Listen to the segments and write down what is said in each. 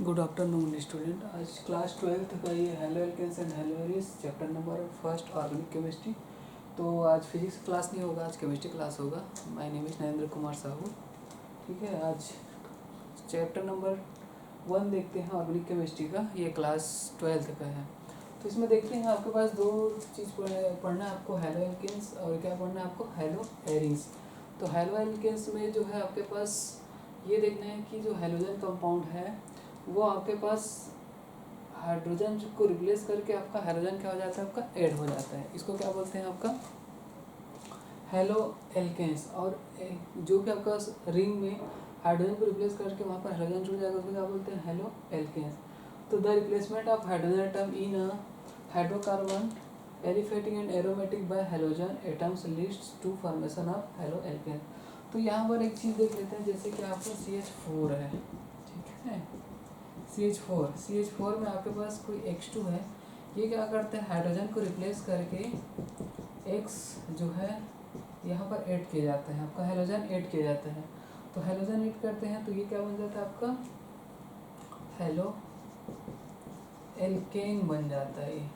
Good afternoon student. आज class 12th का ये haloalkanes and haloarenes chapter number first organic chemistry. तो आज फिजिक्स क्लास नहीं होगा, आज केमिस्ट्री क्लास होगा। My name is Narendra Kumar Sahu. ठीक है, आज चैप्टर नंबर 1 देखते हैं ऑर्गेनिक केमिस्ट्री का। ये क्लास 12th का है। तो इसमें देखते हैं आपके पास दो चीज़ पढ़ना है आपको, हेलो एल्केन्स और क्या पढ़ना है आपको, हेलो एरिस। तो हेलो एल्केन्स में जो है आपके पास ये देखना है कि जो हेलोजन कंपाउंड है वो आपके पास हाइड्रोजन को रिप्लेस करके आपका हाइड्रोजन क्या हो जाता है, आपका ऐड हो जाता है। इसको क्या बोलते हैं, आपका हेलो एल्केन्स। और जो कि आपका रिंग में हाइड्रोजन को रिप्लेस करके वहाँ पर हाइड्रोजन जुड़ जाएगा उसको क्या बोलते हैं, हेलो एल्केन्स। तो the replacement of hydrogen atom in a hydrocarbon aliphatic and aromatic by halogen atoms leads to formation of haloalkanes. तो यहाँ पर एक चीज़ देख लेते हैं, जैसे कि आपका CH4 है, ठीक है। CH4 में आपके पास कोई X2 है, ये क्या करते हैं, हाइड्रोजन को रिप्लेस करके X जो है यहाँ पर ऐड किया जाता है, आपका हेलोजन ऐड किया जाता है। तो हेलोजन ऐड करते हैं तो ये क्या बन जाता है, आपका हेलो एल्केन बन जाता है, ये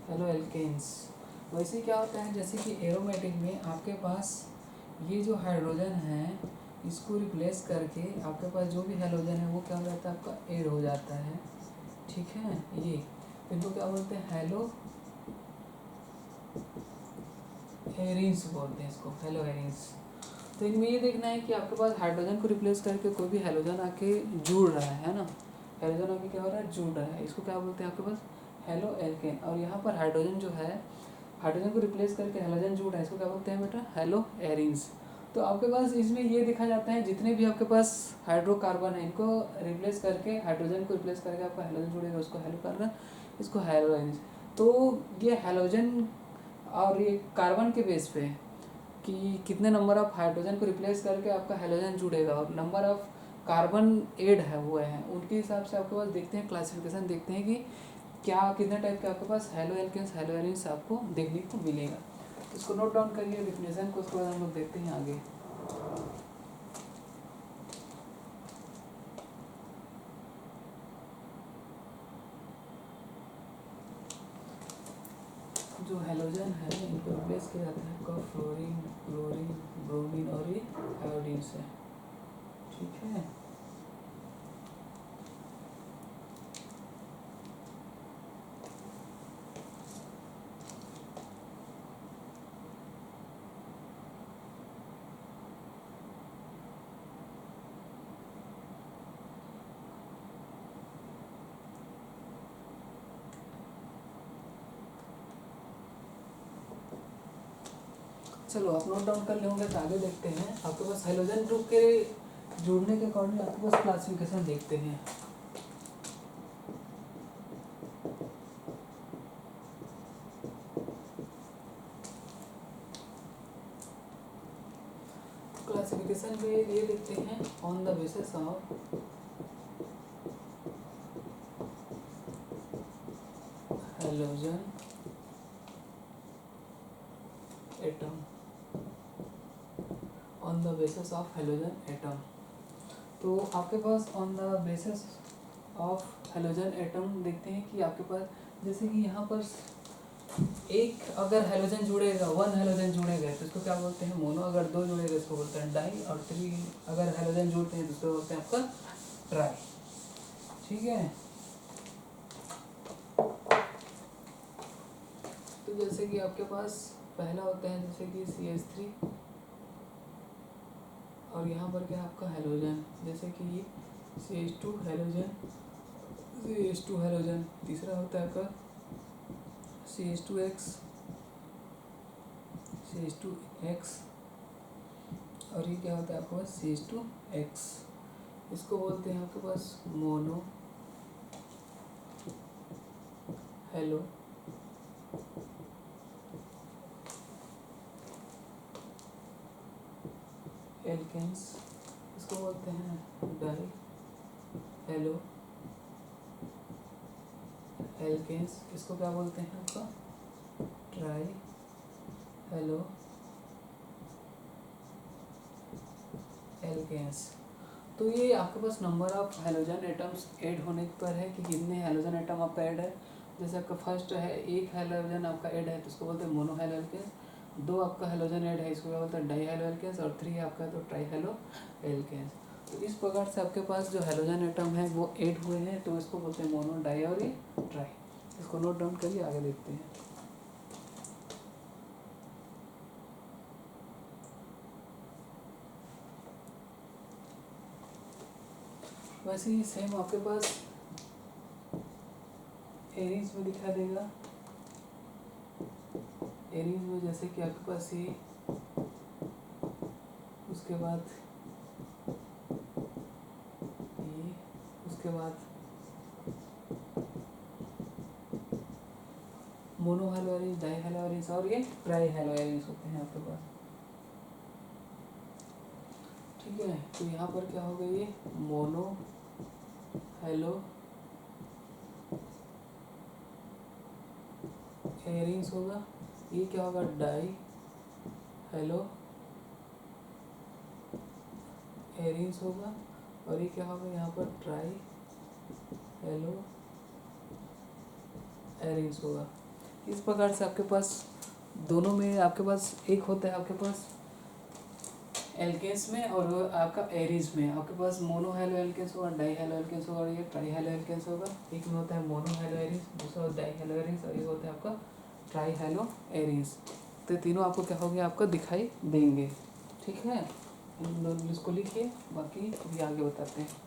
हेलो एल्केन्स। वैसे क्या होता है, जैसे कि एरोमेटिक में आपके पास ये जो हाइड्रोजन है इसको रिप्लेस करके आपके पास जो भी हेलोजन है वो क्या हो जाता है, आपका ऐड हो जाता है, ठीक है। ये इनको क्या बोलते हैं, हेलो एरिन्स बोलते हैं इसको, हेलो एरिन्स। तो इनमें ये देखना है कि आपके पास हाइड्रोजन को रिप्लेस करके कोई भी हेलोजन आके जुड़ रहा है ना, हेलोजन आके क्या हो रहा है, जुड़ रहा है। इसको क्या बोलते हैं आपके पास, हेलो एल्केन। और यहाँ पर हाइड्रोजन जो है, हाइड्रोजन को रिप्लेस करके हेलोजन जुड़ रहा है, इसको क्या बोलते हैं बेटा, हेलो एरिन्स। तो आपके पास इसमें ये देखा जाता है जितने भी आपके पास हाइड्रोकार्बन है इनको रिप्लेस करके, हाइड्रोजन को रिप्लेस करके आपका हेलोजन जुड़ेगा, उसको हेलो कार्बन, इसको हेलो एरिन्स। तो ये हेलोजन और ये कार्बन के बेस पे कि कितने नंबर ऑफ हाइड्रोजन को रिप्लेस करके आपका हेलोजन जुड़ेगा और नंबर ऑफ कार्बन ऐड है हुए हैं, उनके हिसाब से आपके पास देखते हैं क्लासिफिकेशन, देखते हैं कि क्या कितने टाइप के आपके पास हेलो एल्केन्स हेलो एरिन्स आपको देखने को मिलेगा। तो इसको नोट डाउन करिए डिफिनेशन को, उसके बाद हम लोग देखते हैं आगे। जो हेलोजन है इनको रिप्लेस किया जाता है आपका फ्लोरीन, क्लोरीन, ब्रोमीन और ये आयोडीन से, ठीक है। चलो आप नोट डाउन कर लेंगे तो आगे देखते हैं। आपके पास हेलोजन ग्रुप के जुड़ने के अकॉर्डिंग आपके पास क्लासिफिकेशन देखते हैं। क्लासिफिकेशन में ये देखते हैं, on the basis of halogen atom, on the basis of halogen atom. तो आपके pass on the basis of halogen atom देखते हैं कि आपके पास जैसे कि यहाँ पर एक अगर हेलोजन जुड़ेगा, 1 हेलोजन जुड़ेगा तो इसको क्या बोलते हैं, मोनो। अगर 2 जुड़ेगा इसको बोलते हैं डाई, और 3 अगर हेलोजन जुड़ते हैं तो इसको बोलते हैं आपका ट्राई, ठीक है। तो जैसे कि आपके पास पहला होता है जैसे कि CH3 और यहाँ पर क्या आपका हेलोजन, जैसे कि CH2 हेलोजन, CH2 हेलोजन। तीसरा होता है आपका CH2X, CH2X, और ये क्या होता है आपके पास CH2X। इसको बोलते हैं आपके पास मोनो हेलो एल्केन्स। इसको बोलते हैं डाई हेलो एल्केन्स। इसको क्या बोलते हैं आपका ट्राई हेलो एल्केन्स। तो ये आपके पास number of halogen atoms add होने पर है कि कितने हेलोजन एटम आपका ऐड है। जैसे आपका फर्स्ट है, एक हेलोजन आपका ऐड है तो उसको बोलते हैं मोनो हेलो एल्केन्स, 2 आपका हेलोजन ऐड है इसको क्या बोलते हैं डाई हेलो एल्केन्स, और 3 आपका तो ट्राई हेलो एल्केन्स। तो इस प्रकार से आपके पास जो हेलोजन एटम है वो ऐड हुए हैं तो इसको बोलते हैं मोनो, डाई और ये ट्राई। इसको नोट डाउन करिए, आगे देखते हैं। वैसे ही सेम आपके पास एरीज में दिखा देगा। एरीज में जैसे कि आपके पास ये, उसके बाद ये, उसके बाद mono hello Aries, die hello Aries और ये ट्राई हेलो एरीज होते हैं आपके पास। ठीक है, तो यहाँ पर क्या होगा, ये मोनो हेलो एरीज होगा, ये क्या होगा डाई हेलो एरीज होगा, और ये क्या होगा यहाँ पर ट्राई हेलो एरीज होगा। इस प्रकार से आपके पास दोनों में आपके पास एक होता है आपके पास एल्केन्स में और आपका एरीज में आपके पास मोनो हेलो एल्केन्स होगा, डाई हेलो एल्केन्स होगा और ये ट्राई हेलो एल्केन्स होगा। एक में होता है मोनो हेलो एरीज, दूसरा डाई हेलो एरीज और ये होता है आपका ट्राई हेलो एरीज। तो तीनों आपको क्या होंगे, आपको दिखाई देंगे। ठीक है, इन दोनों इसको लिखिए, बाकी अभी आगे बताते हैं।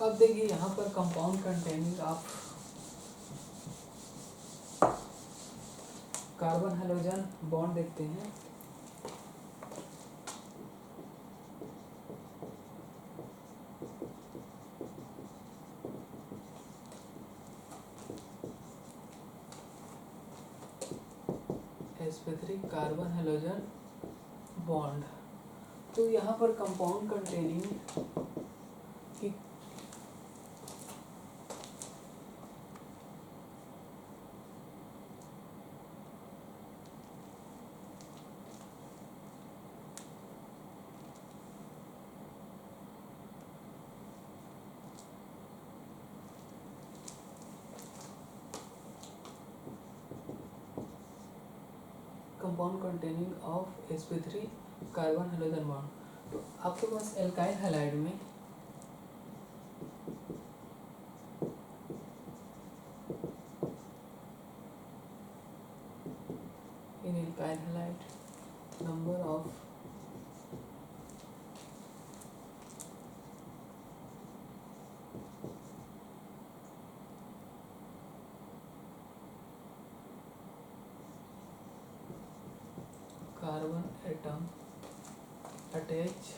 अब देखिए यहाँ पर compound containing of carbon halogen bond देखते हैं। sp3 carbon halogen bond. तो यहाँ पर कंपाउंड कंटेनिंग की compound containing of sp3 carbon halogen bond. तो आपके पास एल्काइल हैलाइड में in alkyl halide number of carbon atom attach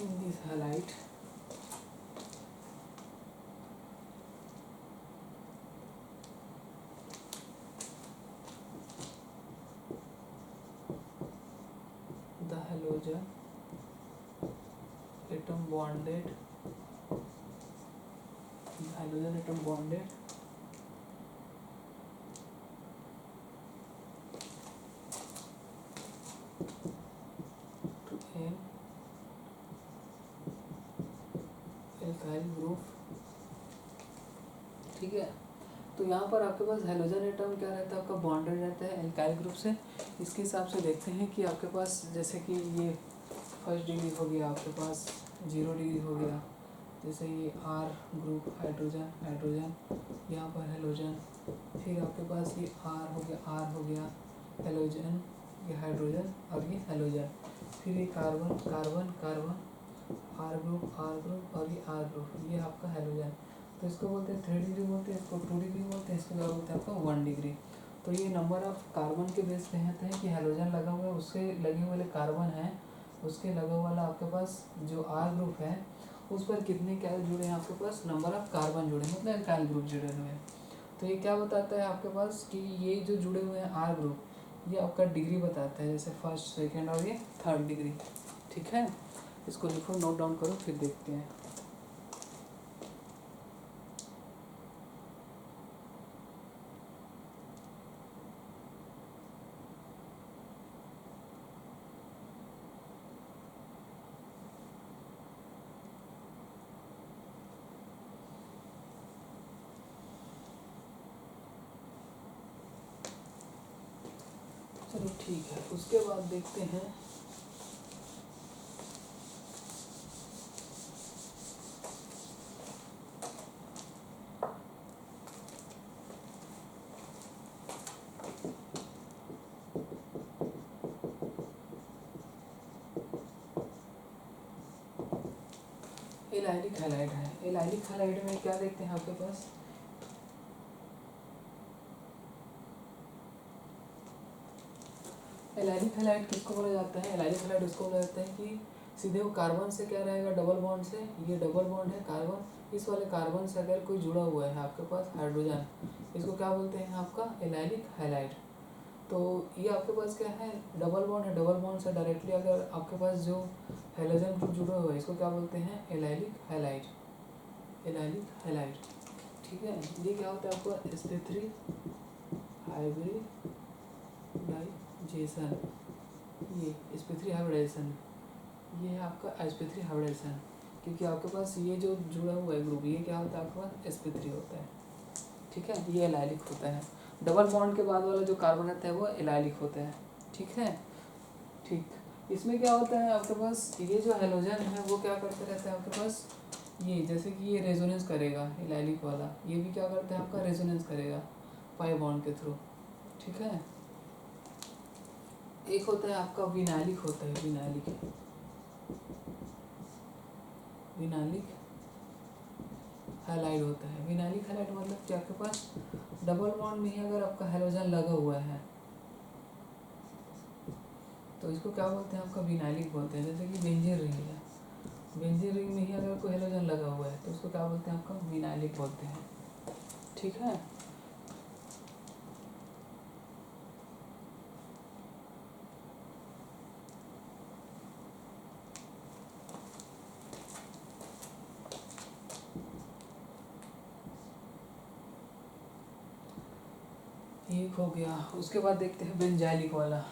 in this halide the halogen atom bonded to an alkyl group। ठीक है, तो यहाँ पर आपके पास हेलोजन एटम क्या रहता है, आपका बॉन्डेड रहता है एल्काइल ग्रुप से। इसके हिसाब से देखते हैं कि आपके पास जैसे कि ये फर्स्ट डिग्री हो गया, आपके पास 0 डिग्री हो गया, जैसे ये आर ग्रुप हाइड्रोजन हाइड्रोजन, यहाँ पर हेलोजन, फिर आपके पास ये आर हो गया हेलोजन, ये हाइड्रोजन और ये हेलोजन, फिर ये carbon carbon carbon, R group और ये आर ग्रुप, ये आपका हेलोजन। तो इसको बोलते हैं 3 डिग्री बोलते हैं, इसको 2 डिग्री बोलते हैं, इसको क्या बोलते हैं आपका 1 डिग्री। तो ये नंबर ऑफ कार्बन के बेस पे कहते हैं कि हेलोजन लगा हुआ है, उसके लगे वाले कार्बन है, उसके लगा वाला आपके पास जो आर ग्रुप है उस पर कितने क्या जुड़े हैं आपके पास, नंबर ऑफ कार्बन जुड़े, मतलब एल्काइल ग्रुप जुड़े हुए हैं। तो ये क्या बताता है आपके पास कि ये जो जुड़े हुए हैं आर ग्रुप, ये आपका डिग्री बताता है, जैसे फर्स्ट सेकेंड और ये 3rd डिग्री। ठीक है, इसको लिखो, नोट डाउन करो, फिर देखते हैं। चलो ठीक है, उसके बाद देखते हैं एलाइलिक हैलाइड है। एलाइलिक हैलाइड में क्या देखते हैं आपके पास, एलाइलिक हैलाइड किसको बोला जाता है, एलाइलिक हैलाइड उसको बोला जाता है कि सीधे वो कार्बन से क्या रहेगा, डबल बॉन्ड से, ये डबल बॉन्ड है कार्बन, इस वाले कार्बन से अगर कोई जुड़ा हुआ है आपके पास हाइड्रोजन, इसको क्या बोलते हैं आपका एलाइलिक हैलाइड। तो ये आपके पास क्या है, डबल बॉन्ड है, डबल बॉन्ड से डायरेक्टली अगर आपके पास जो हेलोजन ग्रुप जुड़ा हुआ है इसको क्या बोलते हैं एलाइलिक हैलाइड, एलाइलिक हैलाइड। ठीक है, ये क्या होता है आपका sp3 हाइब्रिडाइजेशन, ये sp3 हाइब्रिडाइजेशन, ये है आपका sp3 हाइब्रिडाइजेशन, क्योंकि आपके पास ये जो जुड़ा हुआ है ग्रुप, ये क्या होता है आपके पास sp3 होता है। ठीक है, ये एलाइलिक होता है, डबल बॉन्ड के बाद वाला जो कार्बन रहता है वो एलाइलिक होता है। ठीक है, ठीक, इसमें क्या होता है आपके पास, ये जो हेलोजन है वो क्या करते रहता है आपके पास, ये जैसे कि ये रेजोनेंस करेगा एलाइलिक वाला, ये भी क्या करता है आपका रेजोनेंस करेगा पाई बॉन्ड के थ्रू। ठीक है, एक होता है आपका विनाइलिक होता है, विनाइलिक, विनाइलिक हैलाइड होता है। विनाइलिक हैलाइड मतलब कि आपके पास डबल बॉन्ड में ही अगर आपका हेलोजन लगा हुआ है तो इसको क्या बोलते हैं आपका विनाइलिक बोलते हैं। जैसे कि बेंजीन रिंग है, बेंजीन रिंग में ही अगर कोई हेलोजन लगा हुआ है तो उसको क्या बोलते हैं आपका विनाइलिक बोलते हैं। ठीक है, एक हो गया। उसके बाद देखते हैं बेंजाइलिक वाला।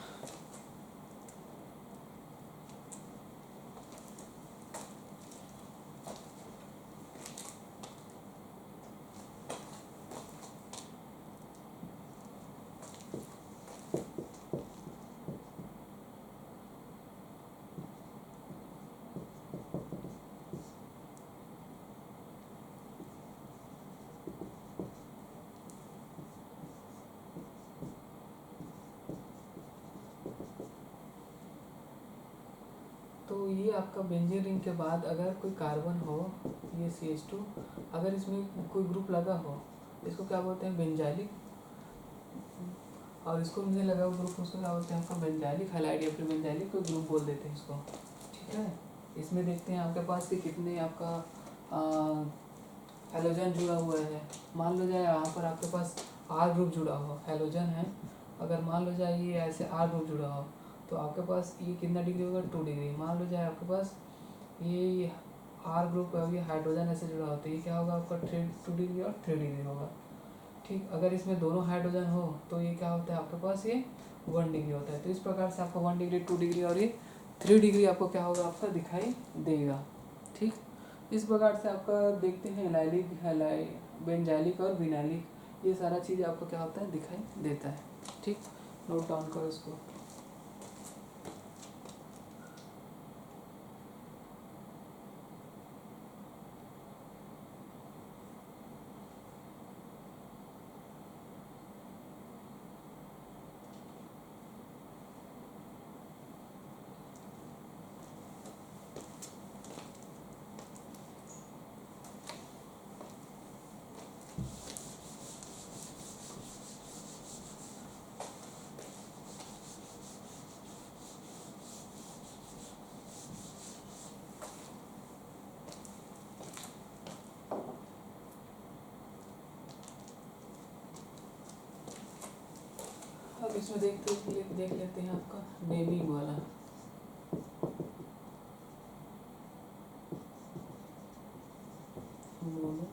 तो ये आपका बेंजीन रिंग के बाद अगर कोई कार्बन हो, ये CH2, अगर इसमें कोई ग्रुप लगा हो इसको क्या बोलते हैं बेंजाइलिक, और इसको नहीं लगा हुआ ग्रुप उसको क्या बोलते हैं आपका बेंजाइलिक हैलाइड या फिर बेंजाइलिक कोई ग्रुप बोल देते हैं इसको। ठीक है, इसमें देखते हैं आपके पास कि कितने आपका हेलोजन जुड़ा हुआ है। मान लो जाए यहाँ पर आपके पास आर ग्रुप जुड़ा हो, हेलोजन है, अगर मान लो जाए ये ऐसे आर ग्रुप जुड़ा हो तो आपके पास ये कितना डिग्री होगा 2 डिग्री। मान लो जाए आपके पास ये आर ग्रुप है, ये हाइड्रोजन ऐसे जुड़ा हो तो ये क्या होगा आपका 2 डिग्री और 3 डिग्री होगा। ठीक, अगर इसमें दोनों हाइड्रोजन हो तो ये क्या होता है आपके पास ये 1 डिग्री होता है। तो इस प्रकार से आपका 1 डिग्री 2 डिग्री और ये 3 डिग्री आपको क्या होगा आपका दिखाई देगा। ठीक, इस प्रकार से आपका देखते हैं एलाइलिक हैलाइड बेंजाइलिक और विनाइलिक, ये सारा चीज़ आपको क्या होता है दिखाई देता है। ठीक, नोट डाउन करो इसको। अब इसमें देख लेते हैं आपका नेमिंग वाला। Mono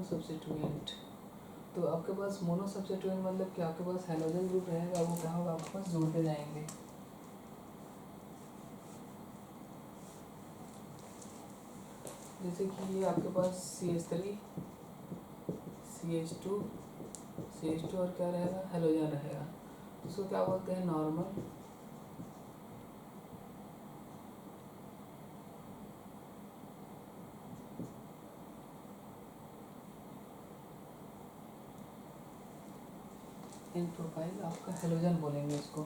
substituent. तो आपके पास मोनो सब्स्टिट्यूएंट मतलब कि आपके पास हैलोजन ग्रुप रहेगा, वो क्या होगा, आपके पास जुड़ते जाएंगे। जैसे कि ये आपके पास CH3 CH2 CH2 और क्या रहेगा, हैलोजन रहेगा। इसको क्या बोलते हैं, नॉर्मल इन प्रोफाइल आपका हैलोजन बोलेंगे इसको।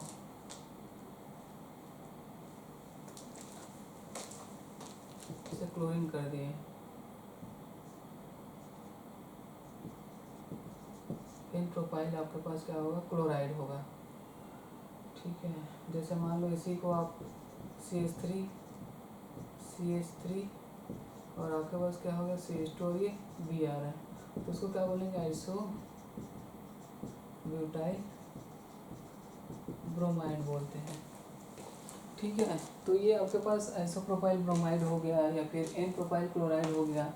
इसे क्लोरीन कर दिए। इन प्रोफाइल आपके पास क्या होगा, क्लोराइड होगा। ठीक है, जैसे मान लो इसी को आप CH3 और आपके पास क्या होगा CH2 और ये B आ रहा है, तो उसको क्या बोलेंगे, आइसो ब्यूटाइल ब्रोमाइड बोलते हैं। ठीक है, तो ये आपके पास आइसोप्रोपाइल ब्रोमाइड हो गया या फिर एन प्रोपाइल क्लोराइड हो गया,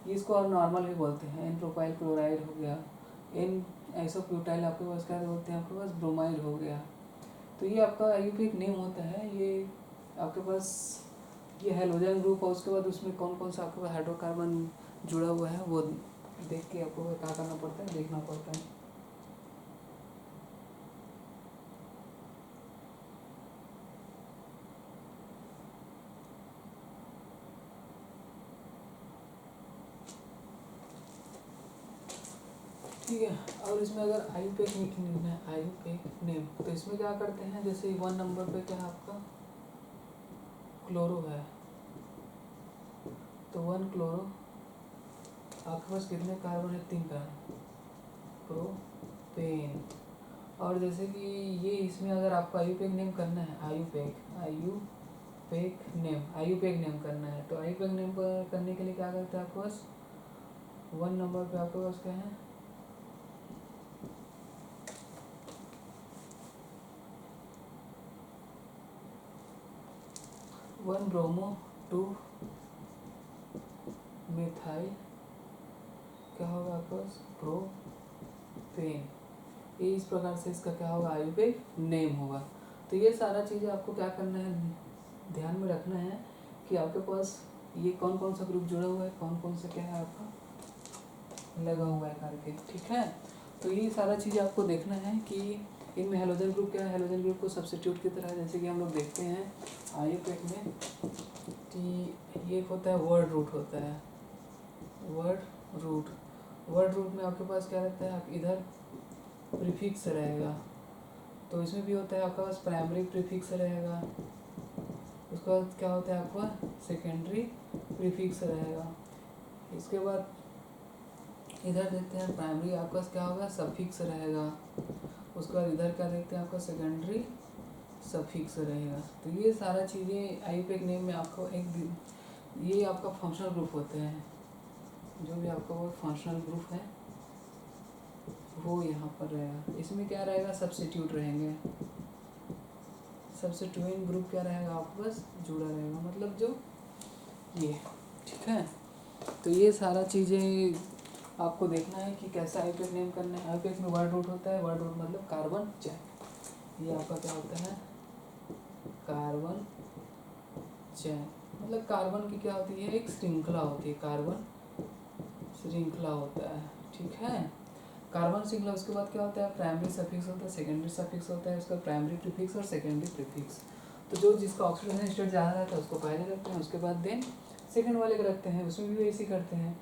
इसको आप नॉर्मल भी बोलते हैं। एन प्रोपाइल क्लोराइड हो गया, एन आइसोप्यूटाइल आपके पास क्या बोलते हैं, आपके पास ब्रोमाइड हो गया। तो ये आपका आईयूपीएक नेम होता है। ये आपके पास ये हैलोजन ग्रुप और उसके बाद उसमें कौन कौन सा आपके पास हाइड्रोकार्बन जुड़ा हुआ है वो देख के आपको क्या करना पड़ता है, देखना पड़ता है। ठीक है, और इसमें अगर आईयूपीएक लिखना है, आईयूपीएक नेम, तो इसमें क्या करते हैं, जैसे 1 नंबर पे क्या है आपका क्लोरो है, तो 1 क्लोरो आपके पास कितने कार्बन है, 3 कार्बन, प्रोपेन। और जैसे कि ये इसमें अगर आपको आईयूपीएक नेम करना है, आईयूपीएक नेम करना है, तो आईयूपीएक नेम करने के लिए क्या करते हैं, आपके पास 1 नंबर पे आपके पास क्या है, 1 ब्रोमो 2 मिथाइल क्या होगा आपके पास, प्रोपेन। ये इस प्रकार से इसका क्या होगा, आईयूपीएक नेम होगा। तो ये सारा चीज़ें आपको क्या करना है, ध्यान में रखना है कि आपके पास ये कौन कौन सा ग्रुप जुड़ा हुआ है, कौन कौन सा क्या है आपका लगा हुआ है करके। ठीक है, तो ये सारा चीज़ें आपको देखना है कि इनमें हैलोजन ग्रुप क्या है, हैलोजन ग्रुप को सब्स्टिट्यूट की तरह जैसे कि हम लोग देखते हैं आईयूपीएक में कि ये होता है वर्ड रूट होता है, वर्ड रूट में आपके पास क्या रहता है, आप इधर प्रीफिक्स रहेगा, तो इसमें भी होता है आपके पास प्राइमरी प्रीफिक्स रहेगा, उसके बाद क्या होता है आपका सेकेंडरी प्रीफिक्स रहेगा। इसके बाद इधर देखते हैं प्राइमरी आपका क्या होगा, सफिक्स रहेगा, उसके बाद इधर क्या देखते हैं आपका सेकेंडरी सफिक्स रहेगा। तो ये सारा चीज़ें आईयूपीएक नेम में आपको ये आपका फंक्शनल ग्रुप होते हैं, जो भी आपका वो फंक्शनल ग्रुप है वो यहाँ पर रहेगा। इसमें क्या रहेगा, सब्स्टिट्यूट रहेंगे, सब्स्टिट्यूएंट ग्रुप क्या रहेगा आपके पास जुड़ा रहेगा, मतलब जो ये। ठीक है, तो ये सारा चीज़ें आपको देखना है कि कैसा आईयूपीएक नेम करना है। आईयूपीएक में वर्ड रूट होता है, वर्ड रूट मतलब कार्बन चैन। ये आपका क्या होता है, कार्बन चैन, मतलब कार्बन की क्या होती है, एक श्रृंखला होती है, कार्बन श्रृंखला होता है। ठीक है, कार्बन श्रृंखला। उसके बाद क्या होता है, प्राइमरी सफिक्स होता है, सेकेंडरी सफिक्स होता है, उसका प्राइमरी प्रीफिक्स और सेकेंडरी प्रीफिक्स। तो जो जिसका ऑक्सीडेशन स्टेट ज़्यादा रहता है उसको पहले रखते हैं, उसके बाद देन सेकेंड वाले को रखते हैं, उसमें भी वैसे ही करते हैं।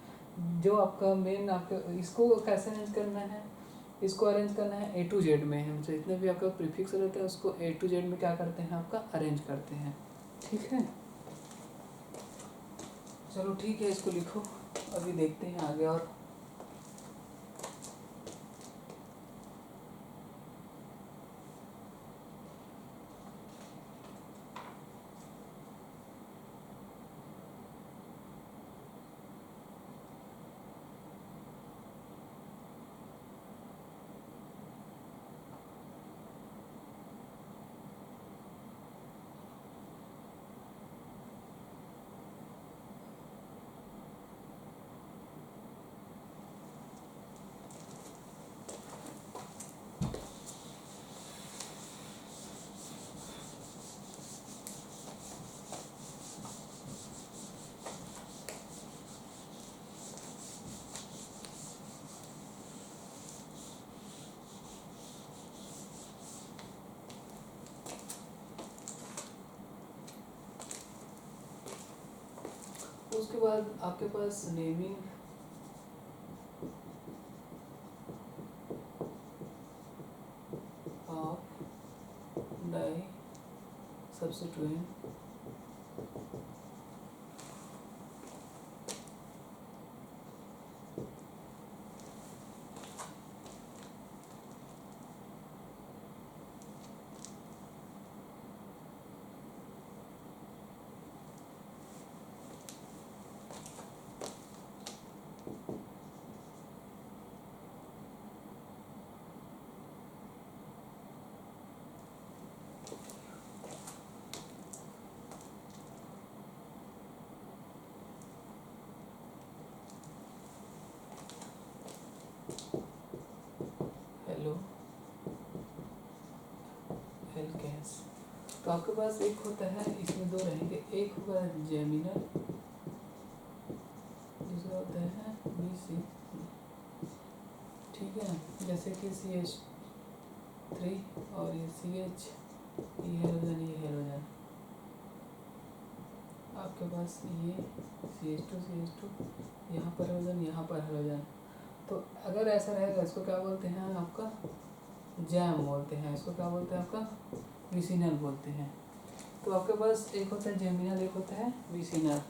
जो आपका मेन आपका इसको कैसे अरेंज करना है, इसको अरेंज करना है A to Z में, हम जितने भी आपका प्रीफिक्स रहते हैं उसको A to Z में क्या करते हैं, आपका अरेंज करते हैं। ठीक है, चलो ठीक है, इसको लिखो, अभी देखते हैं आगे। और उसके बाद आपके पास naming of di substituent haloalkanes. तो आपके पास एक होता है, इसमें दो रहेंगे, एक होगा जेमिनल, दूसरा होता है BC। ठीक है, जैसे कि CH3 और ये CH, ये हेलोजन, ये हेलोजन। आपके पास ये CH2 यहाँ पर हेलोजन, यहाँ पर हेलोजन। तो अगर ऐसा रहेगा, इसको क्या बोलते हैं आपका जैम बोलते हैं, इसको क्या बोलते हैं आपका विसिनल बोलते हैं। तो आपके पास एक होता है जेमिनल, एक होता है विसिनल।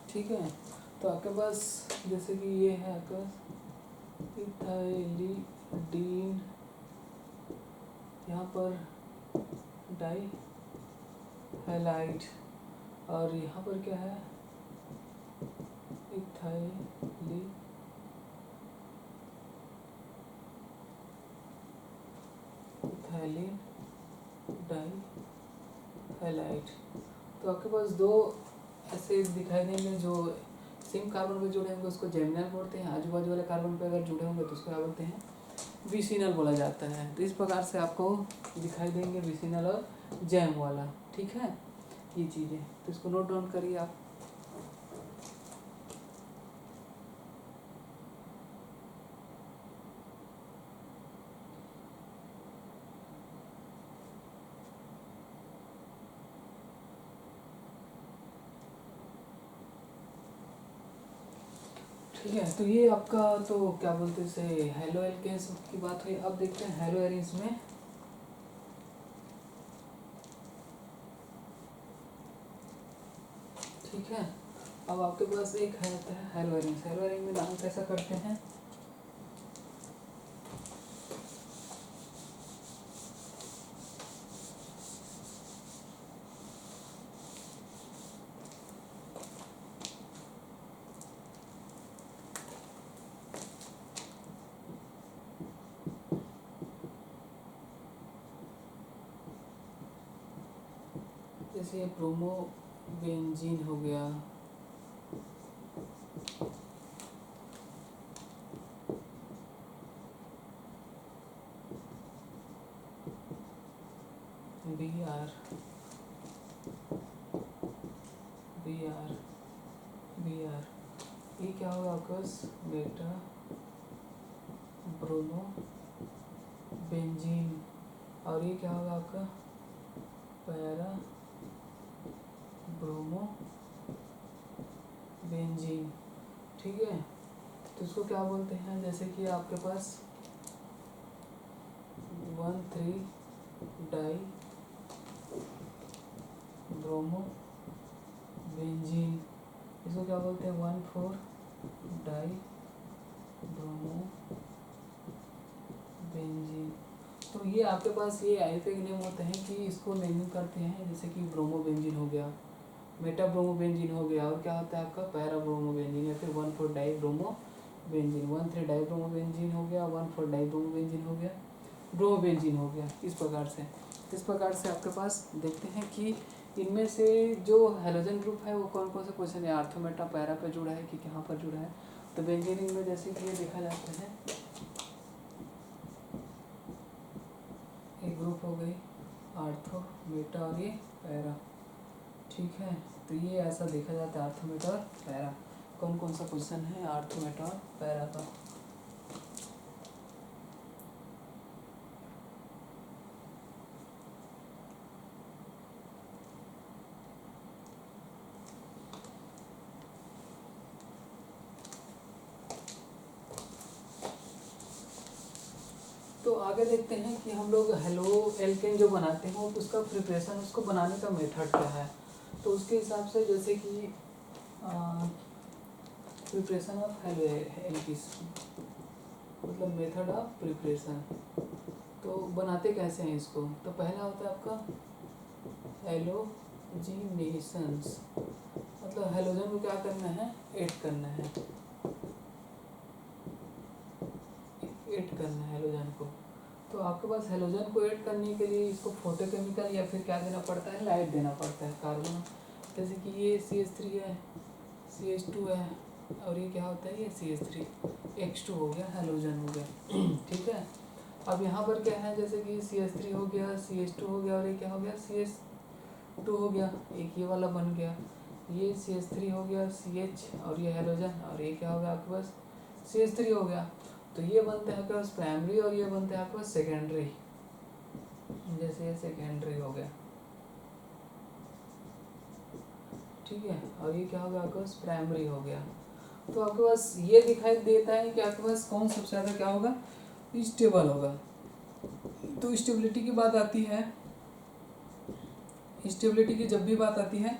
ठीक है, तो आपके पास जैसे कि ये है आपका इथाइलिडीन, यहाँ पर डाई हैलाइड, और यहाँ पर क्या है इथाइलिन डाई हैलाइड। तो आपके पास दो ऐसे दिखाई देंगे जो सेम कार्बन पे जुड़े होंगे, उसको जेमिनल बोलते हैं। आजू बाजू वाले कार्बन पे अगर जुड़े होंगे तो उसको क्या बोलते हैं विसिनल बोला जाता है। तो इस प्रकार से आपको दिखाई देंगे विसिनल और जैम वाला। ठीक है, ये चीज़ें तो इसको नोट डाउन करिए आप। ठीक है, तो ये आपका तो क्या बोलते हैं इसे हेलो एल्केन्स की बात हुई। अब देखते हैं हेलो एरिन्स में। ठीक है, अब आपके पास एक है होता है हेलो एरिन्स। हेलो एरिन में नाम कैसा करते हैं, जैसे ब्रोमोबेंजीन हो गया, BR ये क्या होगा आपका बेटा ब्रोमोबेंजीन, और ये क्या होगा आपका पैरा ब्रोमोबेंजीन। ठीक है, तो इसको क्या बोलते हैं, जैसे कि आपके पास 1,3 डाई ब्रोमोबेंजीन, इसको क्या बोलते हैं 1,4 डाई ब्रोमोबेंजीन। तो ये आपके पास ये आयुर्वेदिक नेम होते हैं कि इसको नेमिंग करते हैं, जैसे कि ब्रोमोबेंजीन हो गया, मेटा ब्रोमोबेंजीन हो गया, और क्या होता है आपका पैरा ब्रोमोबेंजीन, या फिर 1,4 डाई ब्रोमोबेंजीन। 1,3 डाई ब्रोमोबेंजीन हो गया, 1,4 डाई ब्रोमोबेंजीन हो गया, ब्रोमोबेंजीन हो गया। इस प्रकार से आपके पास देखते हैं कि इनमें से जो हेलोजन ग्रुप है वो कौन कौन से पोजीशन है, आर्थो मेटा पैरा पे जुड़ा है कि कहाँ पर जुड़ा है। तो बेंजीनिंग में जैसे कि ये देखा जाता है, एक ग्रुप हो गई आर्थो मेटा और ये पैरा। ठीक है, तो तो ये ऐसा देखा जाता है अर्थ मेटा और पैरा। कौन कौन सा पोजीशन है अर्थ मेटा और पैरा का। तो आगे देखते हैं कि हम लोग हेलो एल्केन जो बनाते हैं उसका प्रिपरेशन, उसको बनाने का मेथड क्या है। तो उसके हिसाब से जैसे कि प्रिपरेशन ऑफ हेलो एल्किस, मतलब मेथड ऑफ प्रिपरेशन। तो बनाते कैसे हैं इसको। तो पहला होता है आपका हेलोजिनेशंस, मतलब हेलोजन को क्या करना है, ऐड करना है, ऐड करना है हेलोजन को। तो आपके पास हेलोजन को ऐड करने के लिए इसको फोटोकेमिकल या फिर क्या देना पड़ता है, लाइट देना पड़ता है। कार्बन जैसे कि ये CH3 है, CH2 है, और ये क्या होता है, ये CH3, X2 हो गया, हेलोजन हो गया। ठीक है। अब यहाँ पर क्या है, जैसे कि CH3 हो गया, CH2 हो गया, और ये क्या हो गया, CH2 हो गया, एक ये वाला बन गया, ये CH3 हो गया, CH, और ये हेलोजन, और ये क्या हो गया आपके पास, CH3 हो गया। तो ये बनते हैं आपके पास प्राइमरी, और ये बनते हैं आपके पास सेकेंडरी। जैसे ये सेकेंडरी हो गया, ठीक है, और ये क्या हो गया आपके पास, प्राइमरी हो गया। तो आपके पास ये दिखाई देता है कि आपके पास कौन सबसे ज़्यादा क्या होगा, स्टेबल होगा। तो स्टेबिलिटी की बात आती है, स्टेबिलिटी की जब भी बात आती है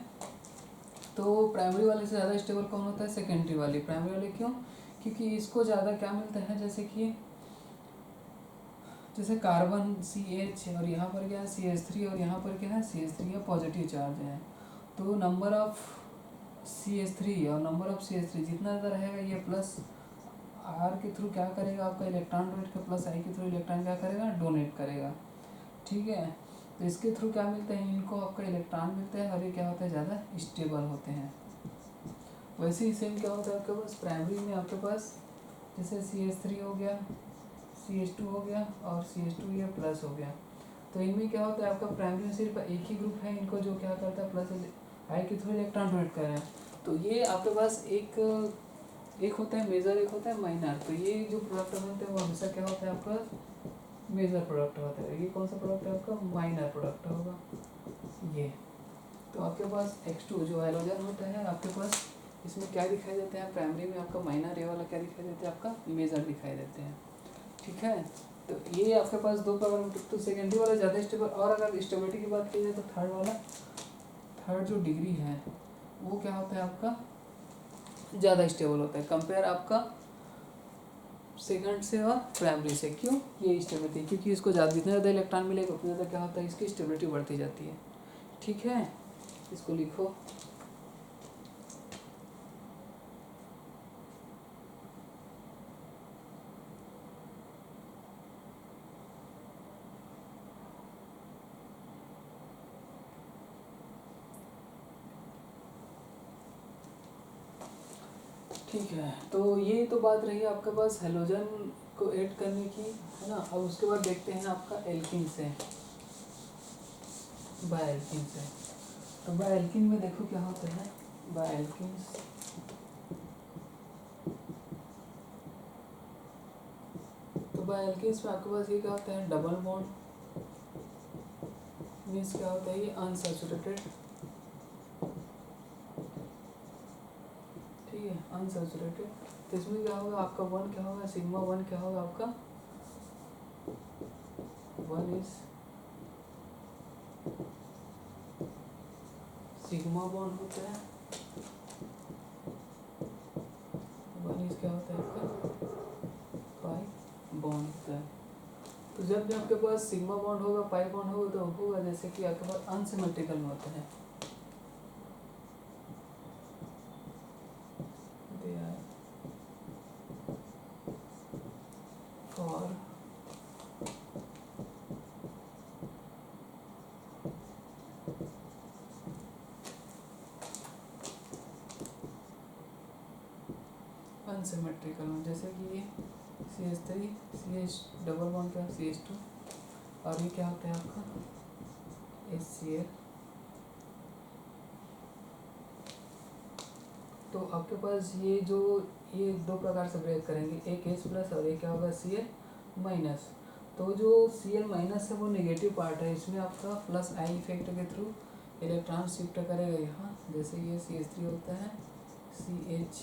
तो प्राइमरी वाले से ज़्यादा स्टेबल कौन होता है, सेकेंडरी वाली। प्राइमरी वाले क्यों, क्योंकि इसको ज़्यादा क्या मिलता है, जैसे कार्बन CH, और यहाँ पर क्या है CH3, और यहाँ पर क्या है CH3 है, पॉजिटिव चार्ज है। तो नंबर ऑफ CH3 और नंबर ऑफ CH3 जितना ज़्यादा रहेगा, ये प्लस R के थ्रू क्या करेगा, आपका इलेक्ट्रॉन डोनेट का, प्लस I के थ्रू इलेक्ट्रॉन क्या करेगा, डोनेट करेगा। ठीक है। तो इसके थ्रू क्या मिलते हैं, इनको आपका इलेक्ट्रॉन मिलते हैं, और ये क्या होता है, ज़्यादा स्टेबल होते हैं। वैसे ही सेम क्या होता है आपके पास प्राइमरी में, आपके पास जैसे CH3 हो गया, CH2 हो गया, और CH2 ये प्लस हो गया। तो इनमें क्या होता है, आपका प्राइमरी में सिर्फ एक ही ग्रुप है, इनको जो क्या करता है, प्लस I के थ्रू इलेक्ट्रॉन डोनेट कर रहे हैं। तो ये आपके पास एक होता है मेजर, एक होता है माइनर। तो ये जो प्रोडक्ट बनते हैं वो हमेशा क्या होता है आपका, मेजर प्रोडक्ट होता है। ये कौन सा प्रोडक्ट है आपका, माइनर प्रोडक्ट होगा ये। तो आपके पास X2 जो हाइड्रोजन होता है आपके पास, इसमें क्या दिखाई देते हैं, प्राइमरी में आपका माइनर, ये वाला क्या दिखाई देते हैं, आपका मेजर दिखाई देते हैं। ठीक है। तो ये आपके पास दो प्रकार, तो सेकेंडरी वाला ज़्यादा स्टेबल। और अगर स्टेबिलिटी की बात की जाए तो थर्ड जो डिग्री है वो क्या होता है आपका, ज़्यादा स्टेबल होता है कंपेयर आपका सेकंड से और प्राइमरी से। क्यों, ये स्टेबिलिटी, क्योंकि इसको ज़्यादा, जितना ज़्यादा इलेक्ट्रॉन मिलेगा उतना ज़्यादा क्या होता है, इसकी स्टेबिलिटी बढ़ती जाती है। ठीक है, इसको लिखो। ठीक है, तो ये तो बात रही आपके पास हेलोजन को ऐड करने की, है ना। अब उसके बाद देखते हैं आपका एल्किन से, बाय एल्किन से। तो बाय एल्किन में देखो क्या होता है, बाय एल्किन, तो बाय एल्किन में आपके पास ये क्या होता है, डबल बॉन्ड, मीन्स क्या होता है, ये अनसैचुरेटेड, ठीक है, अनसैचुरेटेड। तो इसमें क्या होगा आपका, वन क्या होगा, सिग्मा वन क्या होगा आपका, वन इज सिग्मा बॉन्ड होता है, वन इज क्या होता है आपका, पाई बॉन्ड होता है। तो जब भी आपके पास सिग्मा बॉन्ड होगा, पाई बॉन्ड होगा, तो होगा जैसे कि आपके पास अनसिमेट्रिकल में होता है। और अनसिमेट्रिकल में, जैसे कि ये CH3 CH डबल बॉन्ड क्या, CH2, और ये क्या होता है आपका HCl, तो आपके पास ये दो प्रकार से ब्रेक करेंगे, एक H प्लस और एक क्या होगा Cl माइनस। तो जो Cl माइनस है वो नेगेटिव पार्ट है, इसमें आपका प्लस आई इफेक्ट के थ्रू इलेक्ट्रॉन शिफ्ट करेगा यहाँ। जैसे ये CH3 होता है CH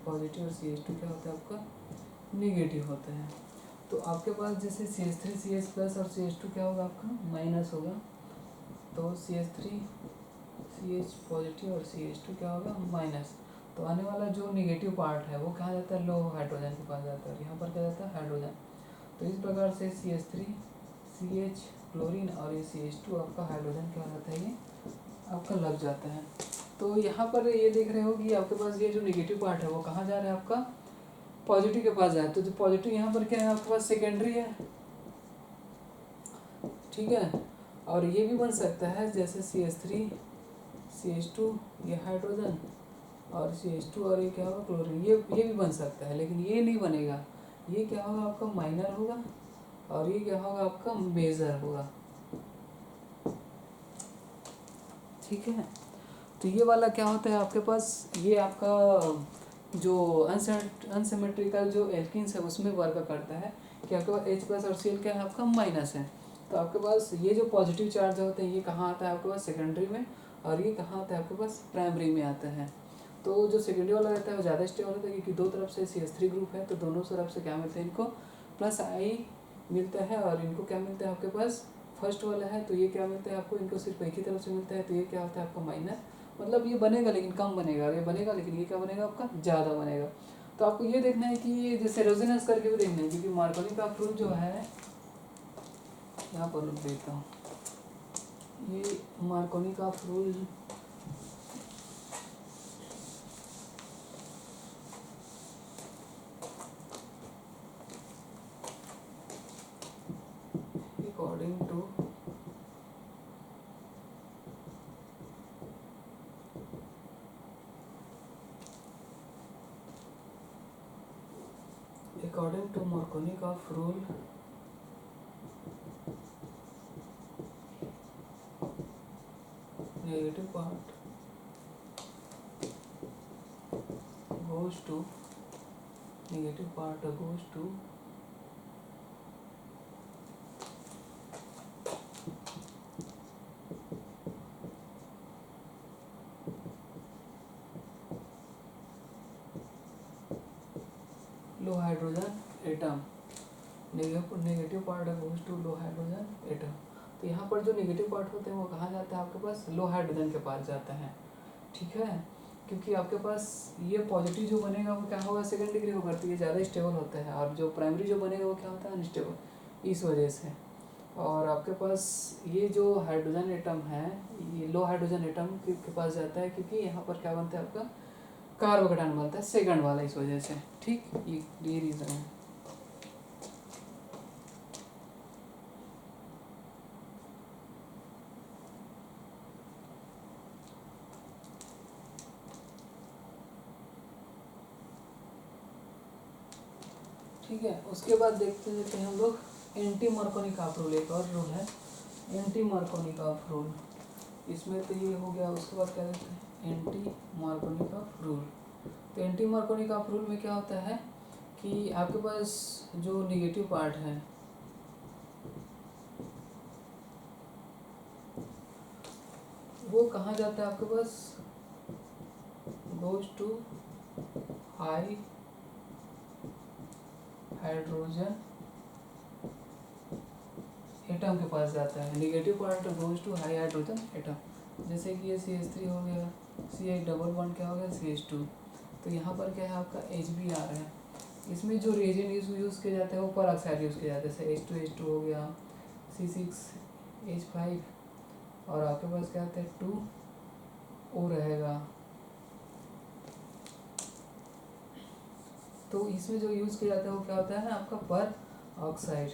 पॉजिटिव और CH2 क्या होता है आपका नेगेटिव होता है। तो आपके पास जैसे CH3 CH प्लस और CH2 क्या होगा आपका माइनस होगा, तो CH3 CH पॉजिटिव और CH2 क्या होगा माइनस। तो आने वाला जो नेगेटिव पार्ट है वो कहाँ जाता है, लो हाइड्रोजन के पास जाता है, और यहाँ पर क्या जाता है हाइड्रोजन। तो इस प्रकार से CH3 CH क्लोरीन और ये CH2 आपका हाइड्रोजन क्या जाता है, ये आपका लग जाता है। तो यहाँ पर ये देख रहे हो कि आपके पास ये जो नेगेटिव पार्ट है वो कहाँ जा रहा है, आपका पॉजिटिव के पास जाए। तो जो पॉजिटिव यहाँ पर क्या है आपके पास सेकेंडरी है, ठीक है। और ये भी बन सकता है जैसे CH3 CH2 ये हाइड्रोजन और CH2 और ये क्या होगा क्लोरीन, ये भी बन सकता है, लेकिन ये नहीं बनेगा। ये क्या होगा आपका माइनर होगा और ये क्या होगा आपका मेजर होगा, ठीक है। तो ये वाला क्या होता है आपके पास, ये आपका जो अनसिमेट्रिकल जो एल्किन्स है उसमें वर्क करता है कि आपके पास H प्लस और Cl क्या है आपका माइनस है। तो आपके पास ये जो पॉजिटिव चार्ज होते हैं ये कहाँ आता है आपके पास सेकेंडरी में, और ये कहाँ आता है आपके पास प्राइमरी में आता है। तो जो सेकेंडरी वाला रहता है वो ज़्यादा स्टेबल होता है क्योंकि दो तरफ से CH3 ग्रुप है, तो दोनों तरफ से क्या मिलता है इनको प्लस आई मिलता है, और इनको क्या मिलता है आपके पास फर्स्ट वाला है तो ये क्या मिलता है आपको, इनको सिर्फ एक ही तरफ से मिलता है, तो ये क्या होता है आपका माइनर। मतलब ये बनेगा लेकिन कम बनेगा, ये बनेगा लेकिन ये क्या बनेगा आपका ज़्यादा बनेगा। तो आपको ये देखना है कि ये जैसे रेजोनेंस करके भी देखना है, क्योंकि मार्कोनी का फ्रूट जो है यहाँ पर लिख देता हूँ, ये मार्कोनी का फ्रूट according to Markovnikov rule, negative part goes to low hydrogen atom, negative part goes to low hydrogen atom. तो यहाँ पर जो नेगेटिव पार्ट होते हैं वो कहाँ जाता है आपके पास लो हाइड्रोजन के पास जाता है, ठीक है। क्योंकि आपके पास ये पॉजिटिव जो बनेगा वो क्या होगा सेकंड डिग्री को करती है, ज़्यादा स्टेबल होता है, और जो प्राइमरी जो बनेगा वो क्या होता है अनस्टेबल, इस वजह से। और आपके पास ये जो हाइड्रोजन एटम है ये लो हाइड्रोजन एटम के पास जाता है, क्योंकि यहाँ पर क्या बनता है आपका कार्बोकेटायन बनता है सेकंड वाला, इस वजह से, ठीक। ये रीज़न है। ठीक है, उसके बाद देखते हैं हम लोग एंटी मार्कोनिकॉफ रूल, एक और रूल है एंटी मार्कोनिकॉफ रूल। इसमें तो ये हो गया, उसके बाद क्या देखते हैं एंटी मार्कोनिकॉफ रूल। तो एंटी मार्कोनिकॉफ रूल में क्या होता है कि आपके पास जो निगेटिव पार्ट है वो कहाँ जाता है आपके पास, goes to high hydrogen atom के पास जाता है। Negative part goes to high hydrogen atom. जैसे कि ये CH3 हो गया, CH डबल बॉन्ड क्या हो गया CH2। तो यहाँ पर क्या है आपका HBr है। इसमें जो रेजिन यूज़ किया जाता है वो पर ऑक्साइड यूज़ किया जाता है, जैसे H2H2 हो गया, C6H5, और आपके पास क्या आता है 2O रहेगा। तो इसमें जो यूज़ किया जाता है वो क्या होता है आपका पर ऑक्साइड।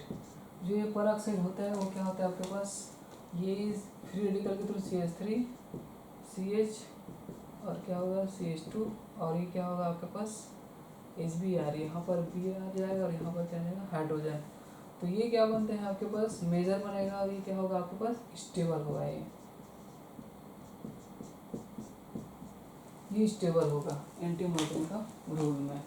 जो ये पर ऑक्साइड होता है वो क्या होता है आपके पास, ये फ्री रेडिकल के थ्रू CH3 CH और क्या होगा CH2, और ये क्या होगा आपके पास HBr, यहाँ पर B आ जाएगा और यहाँ पर क्या जाएगा हाइड्रोजन। तो ये क्या बनते हैं आपके पास मेजर बनेगा, और ये क्या होगा आपके पास स्टेबल होगा। ये स्टेबल होगा एंटी मोल्टिंग का रूल में।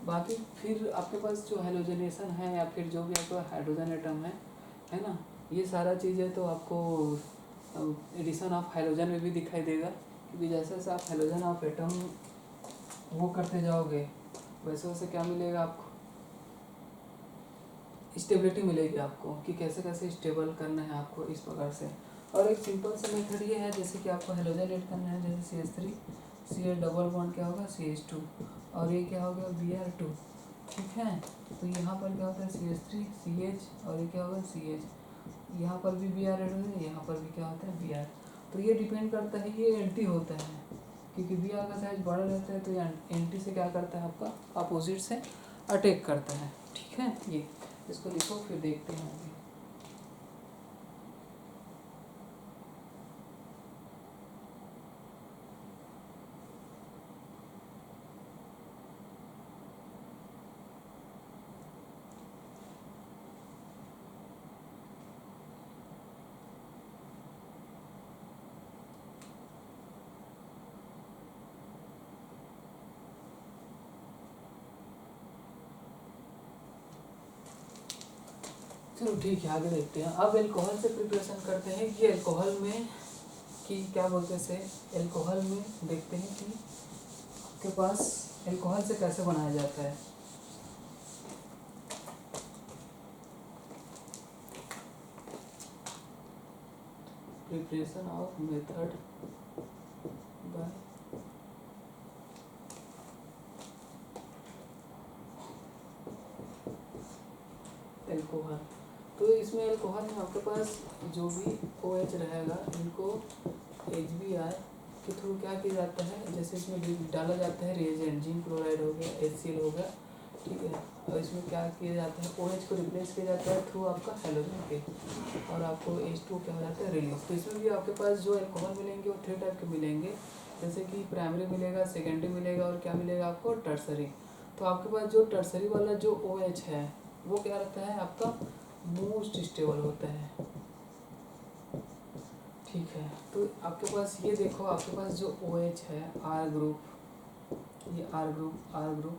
बाकी फिर आपके पास जो हेलोजनेशन है या फिर जो भी आपका हाइड्रोजन एटम है ना, ये सारा चीज़ें तो आपको एडिशन ऑफ हाइड्रोजन में भी दिखाई देगा, क्योंकि जैसे जैसे आप हाइड्रोजन ऑफ एटम वो करते जाओगे वैसे वैसे क्या मिलेगा आपको, स्टेबिलिटी मिलेगी आपको कि कैसे कैसे स्टेबल करना है आपको इस प्रकार से। और एक सिंपल सा मेथड ये है, जैसे कि आपको हेलोजन ऐड करना है, जैसे CH3 Cl डबल बॉन्ड क्या होगा CH2 और ये क्या होगा Br2, ठीक है। तो यहाँ पर क्या होता है CH3 CH और ये क्या होगा CH, यहाँ पर भी Br ऐड होता है, यहाँ पर भी क्या होता है Br। तो ये डिपेंड करता है, ये एंटी होता है क्योंकि Br का साइज बड़ा रहता है, तो ये एंटी से क्या करता है आपका अपोजिट से अटैक करता है, ठीक है। ये इसको लिखो फिर देखते हैं आगे। चलो ठीक है, आगे देखते हैं। अब एल्कोहल से प्रिपरेशन करते हैं कि एल्कोहल में कि क्या बोलते हैं से एल्कोहल में देखते हैं कि आपके पास एल्कोहल से कैसे बनाया जाता है। Preparation of method by alcohol. तो इसमें एल्कोहल में आपके पास जो भी OH रहेगा इनको HBr के थ्रू क्या किया जाता है, जैसे इसमें डाला जाता है रिएजेंट, जिंक क्लोराइड हो गया, HCl हो गया, ठीक है। और इसमें क्या किया जाता है OH को रिप्लेस किया जाता है थ्रू आपका हेलोजन के, और आपको H2 क्या हो जाता है रिलीज। तो इसमें भी आपके पास जो एल्कोहल मिलेंगे वो 3 टाइप के मिलेंगे, जैसे कि प्राइमरी मिलेगा, सेकेंडरी मिलेगा और क्या मिलेगा आपको टर्सरी। तो आपके पास जो टर्सरी वाला जो OH है वो क्या रहता है आपका मोस्ट स्टेबल होता है, ठीक है। तो आपके पास ये देखो, आपके पास जो OH है R ग्रुप, ये R ग्रुप,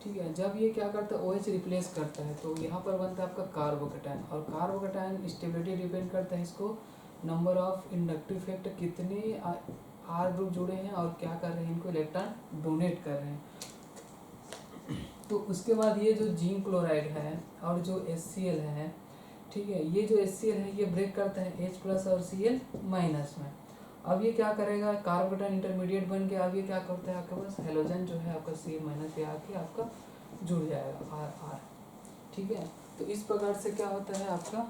ठीक है। जब ये क्या करता है OH रिप्लेस करता है तो यहाँ पर बनता है आपका कार्बोकैटायन, और कार्बोकैटायन स्टेबिलिटी डिपेंड करता है इसको नंबर ऑफ इंडक्टिव इफेक्ट, कितने R ग्रुप जुड़े हैं और क्या कर रहे हैं, इनको इलेक्ट्रॉन डोनेट कर रहे हैं। तो उसके बाद ये जो जिंक क्लोराइड है और जो HCl है, ठीक है, ये जो HCl है ये ब्रेक करता है H+ और Cl- में। अब ये क्या करेगा, कार्बोकैटायन इंटरमीडिएट बन के अब ये क्या करता है आपके पास हेलोजन जो है आपका Cl- पे आके आपका जुड़ जाएगा R, ठीक है। तो इस प्रकार से क्या होता है आपका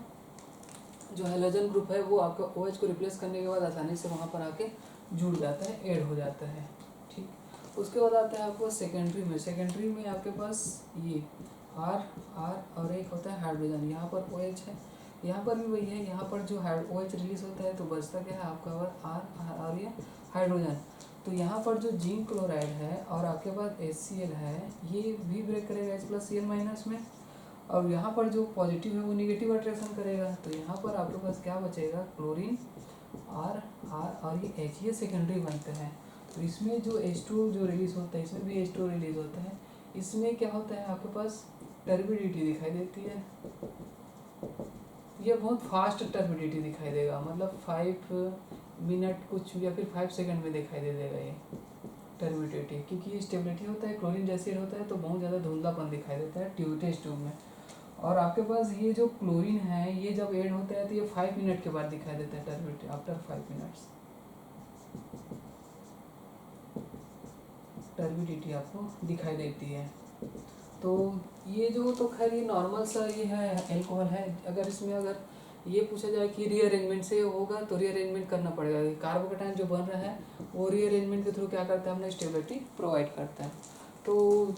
जो हेलोजन ग्रुप है वो आपका OH को रिप्लेस करने के बाद आसानी से वहाँ पर आके जुड़ जाता है, ऐड हो जाता है, ठीक। उसके बाद आता है आपको सेकेंडरी में आपके पास ये R और एक होता है हाइड्रोजन, यहाँ पर OH है, यहाँ पर भी वही है, यहाँ पर जो OH रिलीज होता है तो बचता क्या है आपका R और ये हाइड्रोजन। तो यहाँ पर जो जिंक क्लोराइड है और आपके पास HCl है ये भी ब्रेक करेगा H+ Cl- में, और यहाँ पर जो पॉजिटिव है वो निगेटिव अट्रैक्शन करेगा। तो यहाँ पर आपके पास क्या बचेगा क्लोरीन R और ये H, ये सेकेंडरी बनते हैं। तो इसमें जो H2 जो रिलीज होता है इसमें भी H2 रिलीज होता है। इसमें क्या होता है आपके पास टर्बिडिटी दिखाई देती है, ये बहुत फास्ट टर्बिडिटी दिखाई देगा, मतलब 5 मिनट कुछ या फिर 5 सेकंड में दिखाई दे देगा ये टर्बिडिटी, क्योंकि ये स्टेबिलिटी होता है क्लोरीन जैसे होता है तो बहुत ज़्यादा धुंधलापन दिखाई देता है टेस्ट ट्यूब में। और आपके पास ये जो क्लोरीन है ये जब ऐड होता है तो ये 5 मिनट के बाद दिखाई देता है टर्बिडिटी, आफ्टर 5 मिनट्स टर्बिडिटी आपको दिखाई देती है। तो ये जो तो खैर ये नॉर्मल सा ये है एल्कोहल है। अगर इसमें अगर ये पूछा जाए कि रीअरेंजमेंट से होगा तो रीअरेंजमेंट करना पड़ेगा, कार्बोकैटायन जो बन रहा है वो रीअरेंजमेंट के थ्रू क्या करता है अपना स्टेबिलिटी प्रोवाइड करता है। तो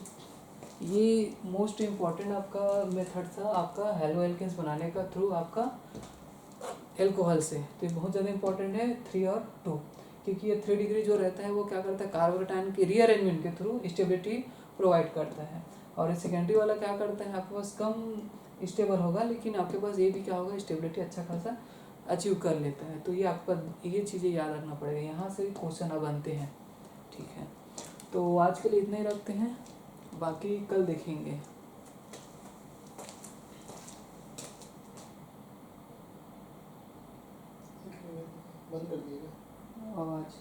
ये मोस्ट इम्पॉर्टेंट आपका मेथड था आपका हेलो एल्केन्स बनाने का थ्रू आपका एल्कोहल से। तो ये बहुत ज़्यादा इंपॉर्टेंट है 3 और 2, क्योंकि ये 3 डिग्री जो रहता है वो क्या करता है कार्बोकैटायन की रीअरेंजमेंट के थ्रू स्टेबिलिटी प्रोवाइड करता है, और सेकेंडरी वाला क्या करता है आपके पास कम स्टेबल होगा लेकिन आपके पास ये भी क्या होगा स्टेबिलिटी अच्छा खासा अचीव कर लेता है। तो ये आपका ये चीज़ें याद रखना पड़ेगा, यहाँ से क्वेश्चन अब बनते हैं, ठीक है, तो आज के लिए इतना ही रखते हैं, बाकी कल देखेंगे। बंद कर दिएगा आवाज़।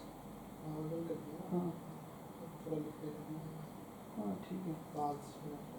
हाँ बंद कर दिया हाँ थोड़ा लिख लेना हाँ ठीक है। 5 मिनट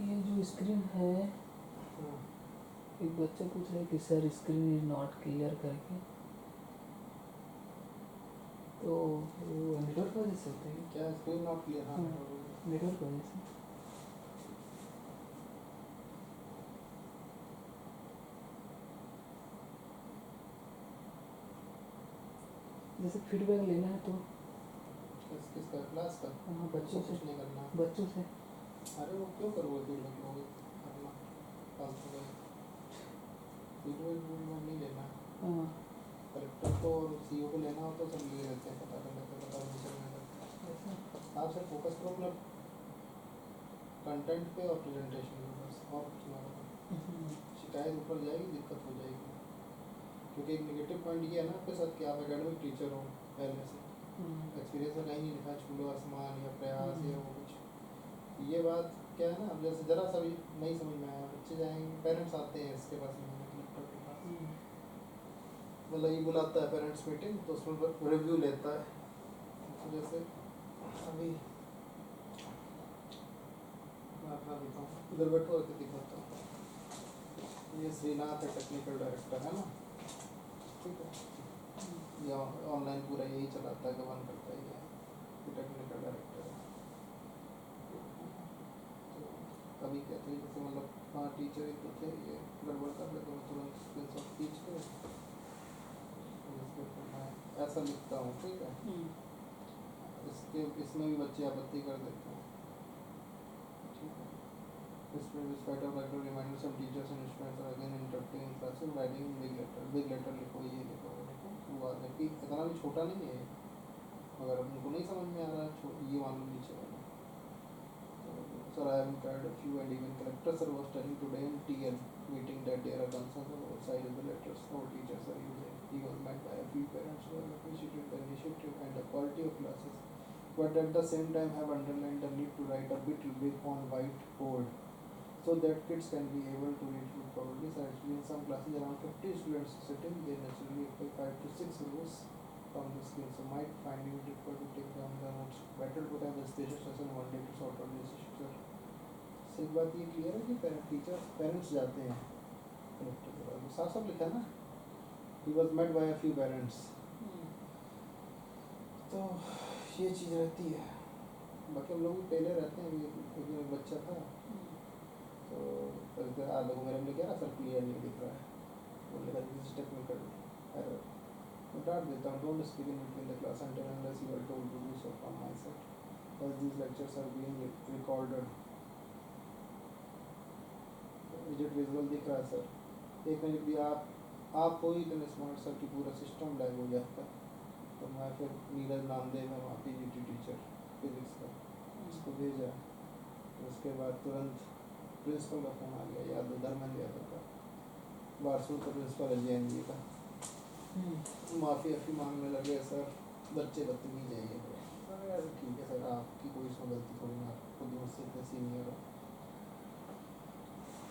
ये जो स्क्रीन है, एक बच्चा पूछ रहा है कि sir screen is not clear करके, तो वो नेटवर्क वजह से होता है क्या स्क्रीन नॉट क्लियर हाँ नेटवर्क वजह से। जैसे फीडबैक लेना है तो किसका क्लास का हाँ बच्चों से, कुछ नहीं करना बच्चों से। अरे वो क्यों करोगे फिर लोग करना फालतू का फीडबैक नहीं लेना हाँ कलेक्टर को और सीईओ को लेना हो तो सब ले लेते हैं पता कर लेते हैं पता नहीं चलने लगता आप सिर्फ फोकस करो मतलब कंटेंट पे और प्रेजेंटेशन पे बस और कुछ ना करो शिकायत ऊपर जाएगी दिक्कत हो जाएगी क्योंकि एक नेगेटिव पॉइंट ये है ना आपके साथ कि आप एकेडमिक टीचर हो पहले से एक्सपीरियंस में कहीं नहीं लिखा छूलो आसमान या प्रयास या वो कुछ ये बात क्या है ना अब जैसे ज़रा सा भी नहीं समझ में आया बच्चे जाएंगे पेरेंट्स आते हैं इसके पास कलेक्टर के पास मतलब ये बुलाता है पेरेंट्स मीटिंग तो उसमें रिव्यू लेता है तो जैसे अभी मैं अपना देता हूँ इधर बैठो और दिखाता हूँ ये श्रीनाथ है टेक्निकल डायरेक्टर है ना ठीक है ये ऑनलाइन पूरा यही चलाता है गवर्न करता है ये टेक्निकल डायरेक्टर है तो कभी कहते हैं जैसे मतलब हाँ टीचर एक तो थे ये गड़बड़ कर ले तो मैं तुरंत स्क्रीनशॉट खींच के ऐसा लिखता हूँ ठीक है इसके इसमें भी बच्चे आपत्ति कर देते हैं ठीक है इसमें despite of regular reminders some teachers and students are again interrupting in classroom writing big letter लिखो ये लिखो वो लिखो वो जबकि इतना भी छोटा नहीं है अगर उनको नहीं समझ में आ रहा ये मान लो नीचे वाला Sir, I am carried a few and even collector sir was telling today in TL meeting that there are concerns on outside of the letters our teachers are using. He was met by a few parents who have appreciated the initiative and the quality of classes, but at the same time have underlined the need to write a bit big on whiteboard so that kids can be able to read it properly. So actually in some classes around 50 students sitting, they naturally apply 5 to 6 rules from the scale, so might finding it difficult to take down the notes. Better to have the special session one day to sort out this issue, sir. से एक बात ये clear है कि parents जाते हैं collector के पास साफ साफ लिखा ना ही was met by a few parents तो ये चीज़ रहती है बाकी हम लोग भी पहले रहते हैं एक बच्चा था तो आज लोग मेरे लिए कह रहा सर क्लियर नहीं दिख रहा है बोले दिस इज टेक्निकल एरर मैं डांट देता हूँ don't speak in between the class until unless you are told to do so from my side as these lectures are being recorded visit visual दिख रहा है सर एक मिनट भी आप हो ही इतने स्मार्ट सर कि पूरा सिस्टम लैग हो जाता है तो मैं फिर नीरज नामदेव है वहाँ पीजीटी टीचर फिजिक्स का उसको भेजा तो उसके बाद तुरंत प्रिंसिपल का फ़ोन आ गया याद धर्मेंद्र यादव का बारसूर का प्रिंसिपल है JNV का माफ़ी मांगने लगे सर बच्चे बदतमीज है ये अरे यार ठीक है सर आपकी कोई इसमें गलती थोड़ी ना खुद ही मुझसे इतने सीनियर हो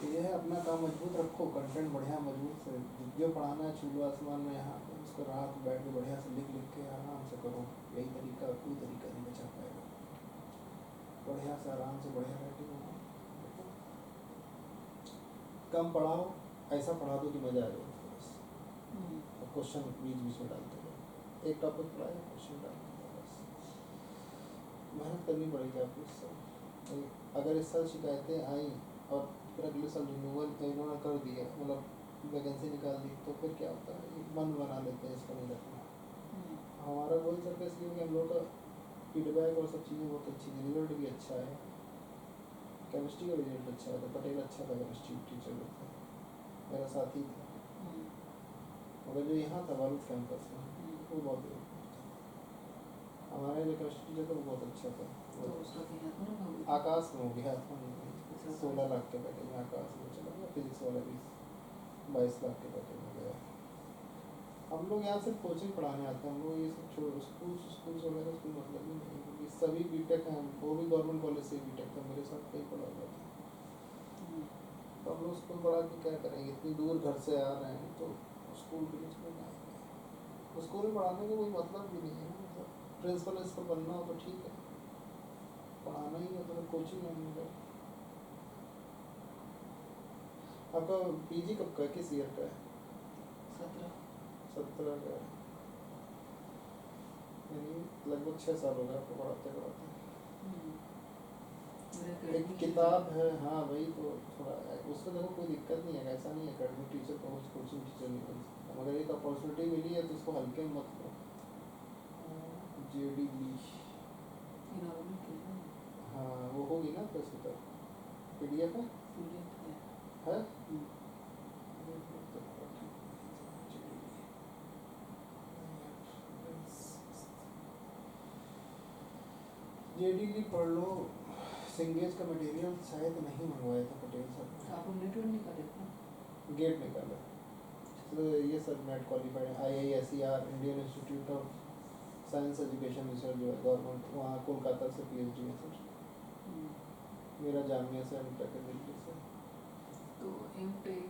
तो ये है अपना काम मजबूत रखो, कंटेंट बढ़िया मजबूत से जो पढ़ाना है छुल्लू आसमान में यहाँ पे उसको रात में बैठ के बढ़िया से लिख लिख के आराम से करो। यही तरीका, कोई तरीका नहीं बचा पाएगा। बढ़िया से आराम से बढ़िया राइटिंग बनाओ, कम पढ़ाओ, ऐसा पढ़ा दो कि मज़ा आ जाए बस। और क्वेश्चन बीच बीच में डालते रहो, एक टॉपिक पढ़ाए क्वेश्चन डालते रहो बस। मेहनत करनी पड़ेगी आपको इस साल। अगर इस साल शिकायतें आई और फिर अगले साल रिन्यूअल इन्होंने कर दिया, मतलब वैकेंसी निकाल दी, तो फिर क्या होता है, एक मन बना लेते हैं इसका नहीं रखना। हमारा गोल सर का इसलिए कि हम लोग का फीडबैक और सब चीज़ें बहुत अच्छी थी, रिजल्ट भी अच्छा है, केमिस्ट्री का रिजल्ट अच्छा है। तो पटेल अच्छा था केमिस्ट्री टीचर जो था, मेरा साथी था, मगर जो यहाँ था वालूद कैंपस में वो बहुत हमारे जो केमिस्ट्री टीचर था वो बहुत अच्छा था। तो उसका क्या था आकाश में हो गया था, 16 लाख के पैकेज में आकाश में चला गया। फिजिक्स वाला भी 22 लाख के पैकेज में गया। हम लोग यहाँ सिर्फ कोचिंग पढ़ाने आते हैं, हम लोग ये सब स्कूल वगैरह कोई मतलब ही नहीं, क्योंकि सभी बीटेक हैं, वो भी गवर्नमेंट कॉलेज से बीटेक था, मेरे साथ कहीं पढ़ा हुआ था। तो हम लोग स्कूल पढ़ा के क्या करेंगे, इतनी दूर घर से आ रहे हैं, तो स्कूल के लिए आएंगे। स्कूल में पढ़ाने का कोई मतलब भी नहीं है ना, मतलब प्रिंसिपल बनना हो तो ठीक है, पढ़ाना ही है तो कोचिंग में। आपका पीजी कब का है, किस ईयर का है? 17 का है, यानी लगभग 6 साल हो गए आपको पढ़ाते पढ़ाते। एक किताब है, हाँ वही तो थोड़ा उसमें देखो कोई दिक्कत नहीं है, ऐसा नहीं है अकेडमिक टीचर को कोचिंग टीचर नहीं बन सकता, मगर एक अपॉर्चुनिटी मिली है तो उसको हल्के में मत लो। JDB, हाँ वो होगी ना, तो इसकी तरफ PDF है? JDB पढ़ लो। सिंगेज का मटेरियल शायद नहीं मंगवाया था पटेल सर, आप नेट नहीं कर देते? गेट निकाला तो ये सब net qualified IISER Indian institute of science education research जो है गवर्नमेंट, वहाँ कोलकाता से PhD है सर। मेरा जामिया से एमटेक है दिल्ली से। तो एमटेक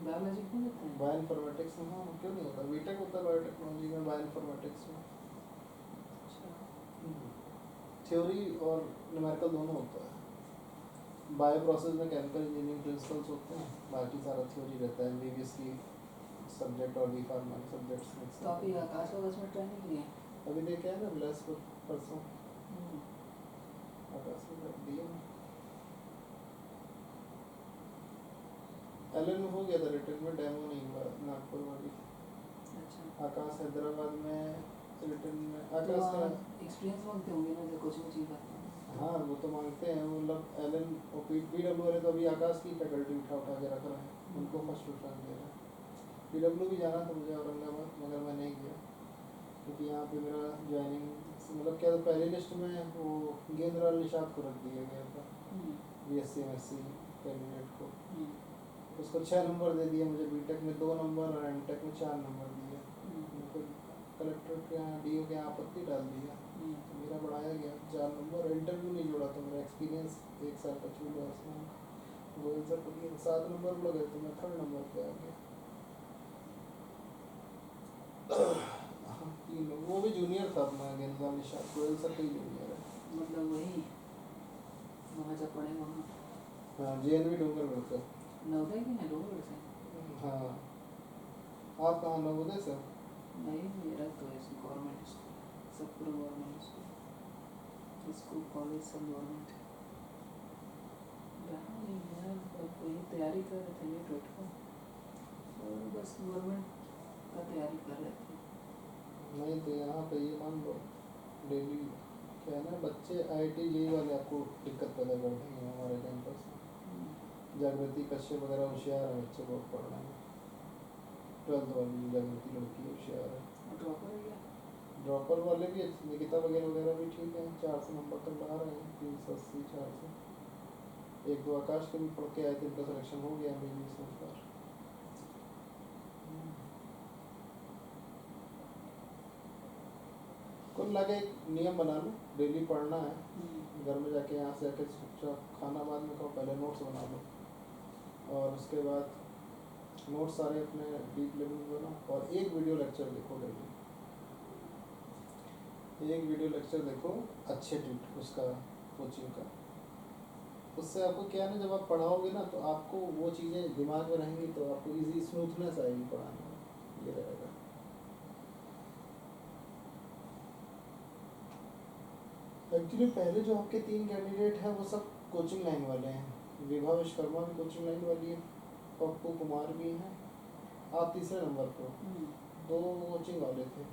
बायोलॉजी क्यों लेते हैं? बायो इन्फॉर्मेटिक्स में, हाँ क्यों नहीं होता, बीटेक होता है बायोटेक्नोलॉजी में, बायो इन्फॉर्मेटिक्स में थ्योरी और न्यूमेरिकल दोनों होता है। बायो प्रोसेस में केमिकल इंजीनियरिंग प्रिंसिपल्स होते हैं, बाकी सारा थ्योरी रहता है। MBBS की सब्जेक्ट और बी फार्मा सब्जेक्ट्स। तो आप ये आकाश वाकाश में ट्रेनिंग लिए? अभी देखे है ना बिलासपुर परसों, आकाश में रख दिया। LN में हो गया था रिटर्न में, डेमो नहीं हुआ नागपुर वाली। अच्छा, आकाश हैदराबाद में रिटर्न में। तो आकाश का एक्सपीरियंस मांगते होंगे ना जो कोचिंग वोचिंग करते हैं? हाँ वो तो मांगते हैं, मतलब LN और PW वाले तो अभी आकाश की फैकल्टी उठा के रख रहे हैं, उनको फर्स्ट प्रेफरेंस दे रहे हैं। PW भी जाना था मुझे औरंगाबाद, मगर मैं नहीं गया क्योंकि यहाँ पे मेरा ज्वाइनिंग मतलब क्या था, पहली लिस्ट में वो गेंद्राल निषाद को रख दिया गया था, BSc MSc कैंडिडेट को। उसको 6 नंबर दे दिया, मुझे बीटेक में 2 नंबर और एमटेक में 4 नंबर दिए। फिर कलेक्टर के यहाँ DO के यहाँ आपत्ति डाल दिया, तो मेरा बढ़ाया गया 4 नंबर। इंटरव्यू नहीं जोड़ा तो मेरा एक्सपीरियंस 1 साल का छूट आसमान गोयल सर को दिया, 7 नंबर बढ़ गए तो मैं 3rd नंबर पे आ गया। वो भी जूनियर था अपना गेंद्राल निषाद, गोयल सर का ही जूनियर है। मतलब वही वहाँ जब पढ़े वहाँ हाँ JNV डूंगरगढ़ से। नवोदय की है डूंगरगढ़ से? हाँ आप कहाँ नवोदय से? नहीं, मेरा तो ऐसे गवर्नमेंट स्कूल, सब पूरा गवर्नमेंट स्कूल कॉलेज सब गवर्नमेंट है। रहा नहीं है, वही तैयारी कर रहे थे नेट वेट का, और बस गवर्नमेंट का तैयारी कर रहे थे। नहीं तो यहाँ पे ये मान लो डेली क्या है ना, बच्चे IIT JEE वाले आपको दिक्कत पैदा कर देंगे हमारे कैंपस में। जागृति कश्यप वगैरह होशियार है बच्चे, बहुत पढ़ रहे हैं। 12th वाली जागृति लड़की होशियार है। ड्रॉपर है क्या? ड्रॉपर वाले भी निकिता वगैरह भी ठीक है, 400 नंबर तक ला रहे हैं, 380 400। 1-2 आकाश के भी पढ़ के आए थे, उनका सिलेक्शन हो गया मेरी इस बार। कुल लगे एक नियम बना लो, डेली पढ़ना है। घर में जाके यहाँ से आके चुपचाप खाना बाद में खाओ, पहले नोट्स बना लो, और उसके बाद नोट्स सारे अपने डीप लेवल पे बनाओ और एक वीडियो लेक्चर देखो डेली। एक वीडियो लेक्चर देखो अच्छे उसका कोचिंग का। उससे आपको क्या है ना, जब आप पढ़ाओगे ना तो आपको वो चीज़ें दिमाग में रहेंगी तो आपको इजी स्मूथनेस आएगी पढ़ाने में, ये रहेगा। एक्चुअली पहले जो आपके 3 कैंडिडेट हैं वो सब कोचिंग लाइन वाले हैं। विभा विश्वकर्मा भी कोचिंग लाइन वाली है, पप्पू कुमार भी हैं, आप तीसरे नंबर पर हो। 2 कोचिंग वाले थे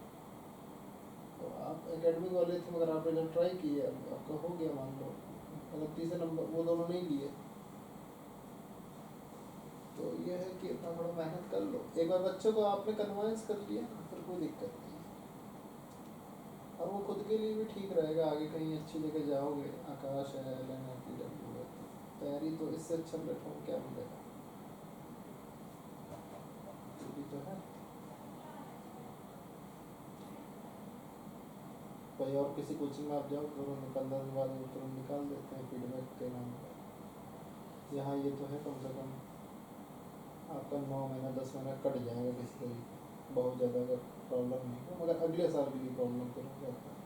तो आप एकेडमिक वाले थे, मगर आपने जब ट्राई किया आपका हो गया मान लो, मतलब तीसरे नंबर वो दोनों नहीं लिए। तो ये है कि इतना बड़ा मेहनत कर लो, एक बार बच्चों को आपने कन्विंस कर लिया फिर कोई दिक्कत नहीं है। और वो खुद के लिए भी ठीक रहेगा, आगे कहीं अच्छी जगह जाओगे, आकाश है, LN है, PW है, तैयारी तो इससे अच्छा प्लेटफॉर्म क्या मिलेगा, ये भी तो है। कोई और किसी कोचिंग में आप जाओ तुरंत 15 दिन बाद वो तुरंत निकाल देते हैं फीडबैक के नाम पर। यहाँ ये तो है कम से कम आपका 9 महीना 10 महीना कट जाएगा किसी तरीके, बहुत ज़्यादा अगर प्रॉब्लम नहीं हो, मगर अगले साल के लिए प्रॉब्लम फिर हो जाता है।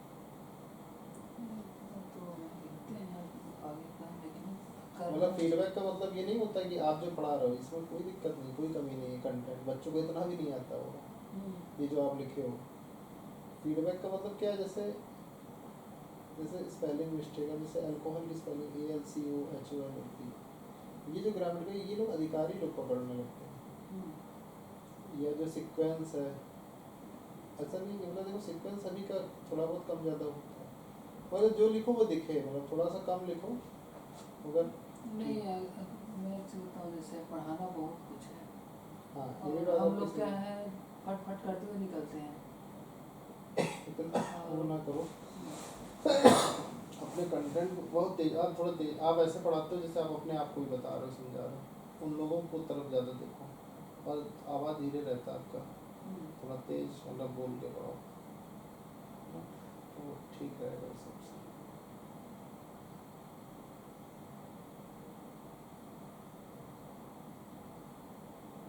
मतलब फीडबैक का मतलब ये नहीं होता कि आप जो पढ़ा रहे हो इसमें कोई दिक्कत नहीं, कोई कमी नहीं है, कंटेंट बच्चों को इतना भी नहीं आता होगा ये जो आप लिखे हो। फीडबैक का मतलब क्या है, जैसे स्पेलिंग मिस्टेक है, जैसे अल्कोहल की स्पेलिंग ALCOHOL होती है, ये जो ग्रामेटिकल ये लोग अधिकारी लोग पकड़ने लगते हैं। या जो सीक्वेंस है, ऐसा नहीं कि मतलब देखो सीक्वेंस सभी का थोड़ा बहुत कम ज़्यादा होता है, मगर जो लिखो वो दिखे, मतलब थोड़ा सा कम लिखो मगर नहीं। मैं बताऊँ जैसे पढ़ाना बहुत कुछ है। हाँ ये और भी बात हम आपकी लोग क्या सही है फट फट करते हुए निकलते हैं। इतना वो ना करो अपने कंटेंट को बहुत तेज, आप थोड़ा तेज आप ऐसे पढ़ाते हो जैसे आप अपने आप को ही बता रहे हो, समझा रहे हो, उन लोगों को तरफ ज़्यादा देखो और आवाज़ धीरे रहता है आपका, थोड़ा तेज मतलब बोल के पढ़ो तो ठीक रहेगा सबसे।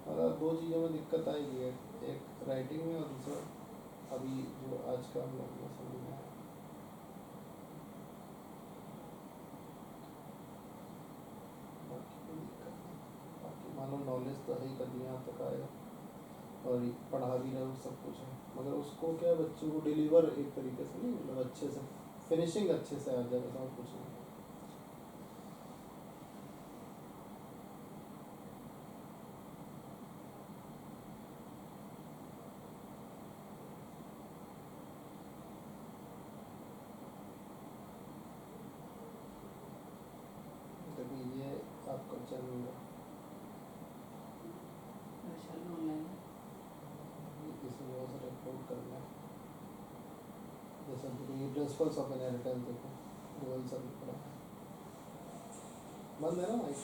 और 2 चीज़ों में दिक्कत आएगी, एक राइटिंग में और दूसरा अभी जो आज का हम लोग समझ में आया। बाकी कोई दिक्कत नहीं, बाकी मानो नॉलेज तो है ही कर यहाँ तक आया और पढ़ा भी रहे हो सब कुछ है, मगर उसको क्या बच्चों को डिलीवर एक तरीके से नहीं, मतलब अच्छे से फिनिशिंग अच्छे से आ जाए, बस और कुछ नहीं। तभी ये आपका चल रहा है, किसी बहुत सारे रिपोर्ट करना है, जैसा ये प्रिंसिपल्स ऑफ इनहेरिटेंस देखो गूगल सब पढ़ा है। बंद है ना माइक?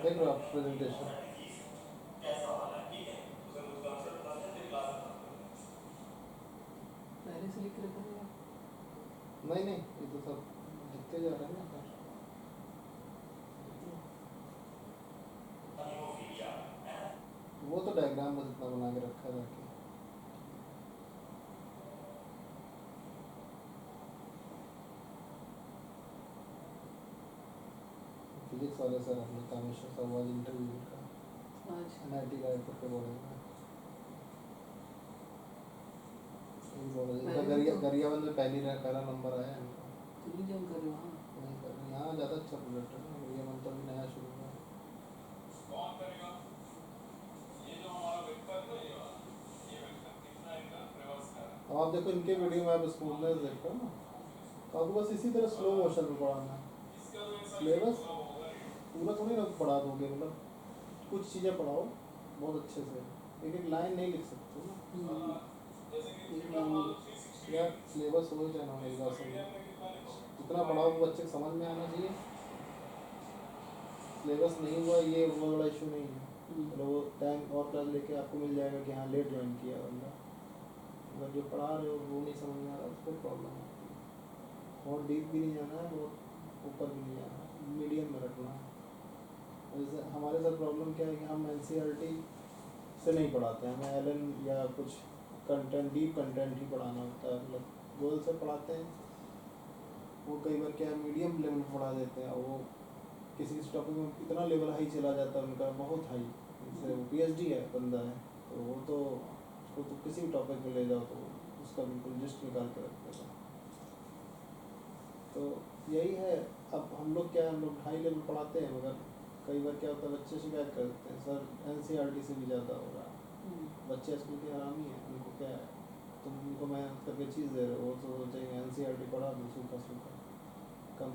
देख रहे हो आप प्रेजेंटेशन? पहले से लिख रखा है। नहीं नहीं ये तो सब लिखते जा रहे हैं ना। वो तो डायग्राम बस इतना बना के रखा है जाके। फिजिक्स वाले सर अपने कामेश्वर सर आज इंटरव्यू का आज NIT का एयरपोर्ट पे बोले हैं, गरियाबंद में पहला नंबर आया है इनका। दिल्ली जॉइन कर रहे हो? हाँ नहीं कर रहे यहाँ ज़्यादा अच्छा प्रोडक्ट है ना, गरियाबंद तो अभी नया शुरू हुआ है। आप देखो इनके वीडियो में आप स्मूथनेस देखो ना, तो आपको बस इसी तरह स्लो मोशन में पढ़ाना है। सिलेबस पूरा थोड़ी ना पढ़ा दोगे, मतलब कुछ चीज़ें पढ़ाओ बहुत अच्छे से, एक एक लाइन नहीं लिख सकते ना। यार सिलेबस हो जाना, मेरी बात सुनिए, जितना पढ़ाओ वो बच्चे को समझ में आना चाहिए। सिलेबस नहीं हुआ ये बहुत बड़ा इशू नहीं है, मतलब वो टाइम और क्लास लेके आपको मिल जाएगा कि हाँ लेट ज्वाइन किया बंदा, अगर जो पढ़ा रहे हो वो नहीं समझ में आ रहा तो फिर प्रॉब्लम होती है। बहुत डीप भी नहीं जाना है, बहुत ऊपर भी नहीं जाना है, मीडियम में रखना है। जैसे हमारे साथ प्रॉब्लम क्या है कि हम NCERT से नहीं पढ़ाते हैं, हमें LN या कुछ कंटेंट, डीप कंटेंट ही पढ़ाना होता है, मतलब गोल से पढ़ाते हैं। वो कई बार क्या मीडियम लेवल में पढ़ा देते हैं, वो किसी किसी टॉपिक में इतना लेवल हाई चला जाता है उनका, बहुत हाई, जैसे वो PhD है बंदा है, तो वो तो उसको तो किसी भी टॉपिक में ले जाओ तो उसका बिल्कुल लिस्ट निकाल के रख देगा। तो यही है, अब हम लोग क्या है, हम लोग हाई लेवल पढ़ाते हैं, मगर कई बार क्या होता है बच्चे शिकायत करते हैं सर NCERT से भी ज़्यादा हो रहा है। बच्चे आजकल के हरामी हैं, उनको क्या है, तुम उनको मेहनत करके चीज़ दे रहे हो, वो तो चाहिए NCERT पढ़ा दो सूखा सूखा कम।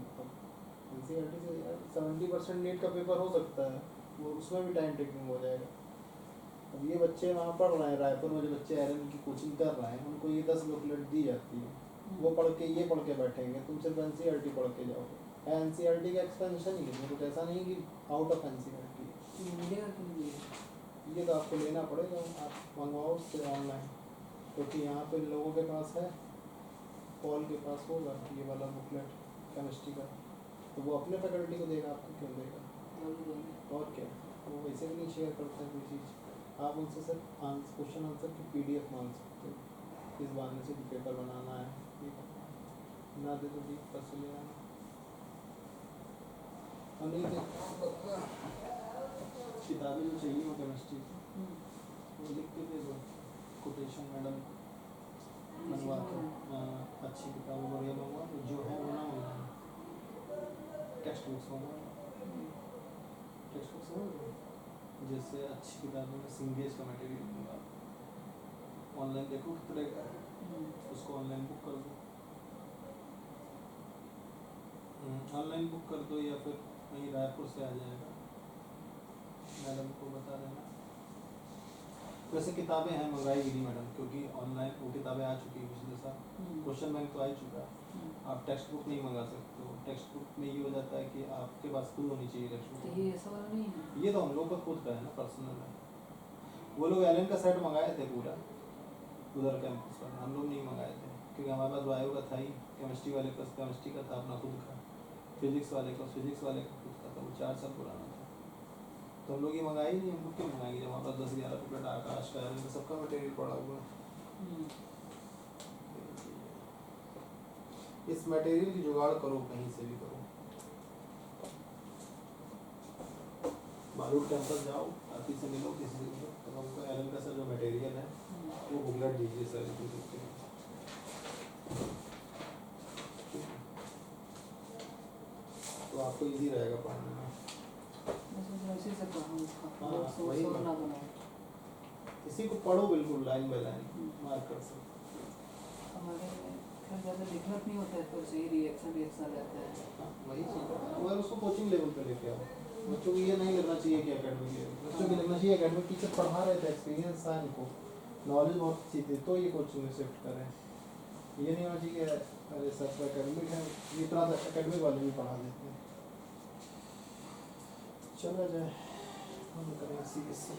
NCERT से यार 70% नीट का पेपर हो सकता है, वो उसमें भी टाइम टेकिंग हो जाएगा। अब ये बच्चे वहाँ पढ़ रहे हैं, रायपुर में जो बच्चे LN की कोचिंग कर रहे हैं, उनको ये 10 बुकलेट दी जाती है, वो पढ़ के ये पढ़ के बैठेंगे, तुम सिर्फ NCERT पढ़ के जाओगे। NCERT का एक्सपेंशन ही है, कुछ ऐसा नहीं कि आउट ऑफ NCERT मिलेगा कि नहीं मिलेगा? ये तो आपको लेना पड़ेगा, आप मंगवाओ उससे ऑनलाइन, क्योंकि यहाँ पे लोगों के पास है, पॉल के पास होगा ये वाला बुकलेट केमिस्ट्री का, तो वो अपने फैकल्टी को देगा, आपको क्यों देगा? और क्या, वो वैसे भी नहीं शेयर करते हैं कोई चीज़। आप उनसे सिर्फ क्वेश्चन आंसर की PDF मांग सकते हो, इस बहाने से भी पेपर बनाना है, ये करना है, ना दे तो भी बस ले आना। और नहीं दे किताबें जो चाहिए वो केमिस्ट्री की वो लिख के दे दो, कोटेशन मैडम मंगवा के, अच्छी किताबें बढ़िया मंगवा दो, जो है वो ना मंगवाना, टेक्स्ट बुक्स मंगवाना, टेक्स्ट बुक्स समझ, जैसे अच्छी किताबें में सिंगेज का मटेरियल मंगा, ऑनलाइन देखो कितने का है, उसको ऑनलाइन बुक कर दो, ऑनलाइन बुक कर दो, या फिर वहीं रायपुर से आ जाएगा, मैडम को बता देना। वैसे किताबें हैं मंगाई गई मैडम, क्योंकि ऑनलाइन वो किताबें आ चुकी है पिछले साल, क्वेश्चन बैंक तो आ ही चुका है, आप टेक्स्ट बुक नहीं मंगा सकते हो। टेक्स्ट बुक में ये हो जाता है कि आपके पास खुद होनी चाहिए टेक्स्ट बुक। तो ये ऐसा वाला नहीं है, ये तो हम लोग का खुद का है ना, पर्सनल है। वो लोग LN का सेट मंगाए थे पूरा उधर कैंपस पर, हम लोग नहीं मंगाए थे, क्योंकि हमारे पास बायो का था ही, केमिस्ट्री वाले का केमिस्ट्री का था अपना खुद का, फिजिक्स वाले का खुद का था, वो 4 साल पुराना था, तो हम लोग ये मंगाए ही नहीं, हम लोग क्यों मंगाएंगे जब हमारे पास 10-11 बुकलेट आकाश का LN का सबका मटेरियल पड़ा हुआ है। इस मटेरियल की जुगाड़ करो, कहीं से भी करो, बारूद कैंपस जाओ, आती से मिलो किसी से मिलो, तो हमको LN का सर जो मटेरियल है वो बुकलेट दीजिए सर, तो आपको इजी रहेगा पढ़ने में। उसी से हाँ, वही ना बनाओ, इसी को पढ़ो बिल्कुल लाइन बाय लाइन मार्क कर सकते। हमारे खैर ज़्यादा दिक्कत नहीं होता है, तो सही रिएक्शन रहता है। हाँ वही चीज़ है, मगर उसको कोचिंग लेवल पे लेके आओ, बच्चों को ये नहीं लगना चाहिए कि एकेडमिक लेवल, बच्चों को लगना चाहिए एकेडमिक टीचर पढ़ा रहे थे, एक्सपीरियंस था इनको, नॉलेज बहुत अच्छी थी, तो ये कोचिंग में शिफ्ट करें। ये नहीं होना चाहिए अरे सर तो एकेडमिक है, इतना एकेडमिक वाले भी पढ़ा देते हैं। चला जाए, हम करें CBSE,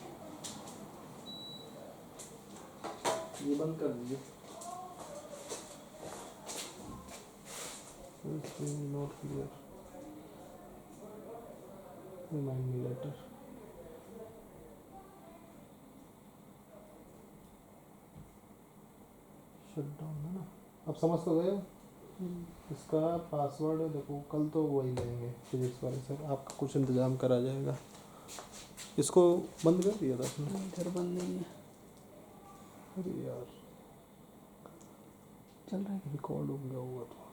ये बंद कर दीजिए, note clear, remind me later. Shut down है ना, अब समझ तो गए हो। इसका पासवर्ड देखो, कल तो वही लेंगे फिजिक्स वाले सर, आपका कुछ इंतज़ाम करा जाएगा। इसको बंद कर दिया था आपने? इधर बंद नहीं है, अरे यार चल रहा है। रिकॉर्ड हो गया होगा तो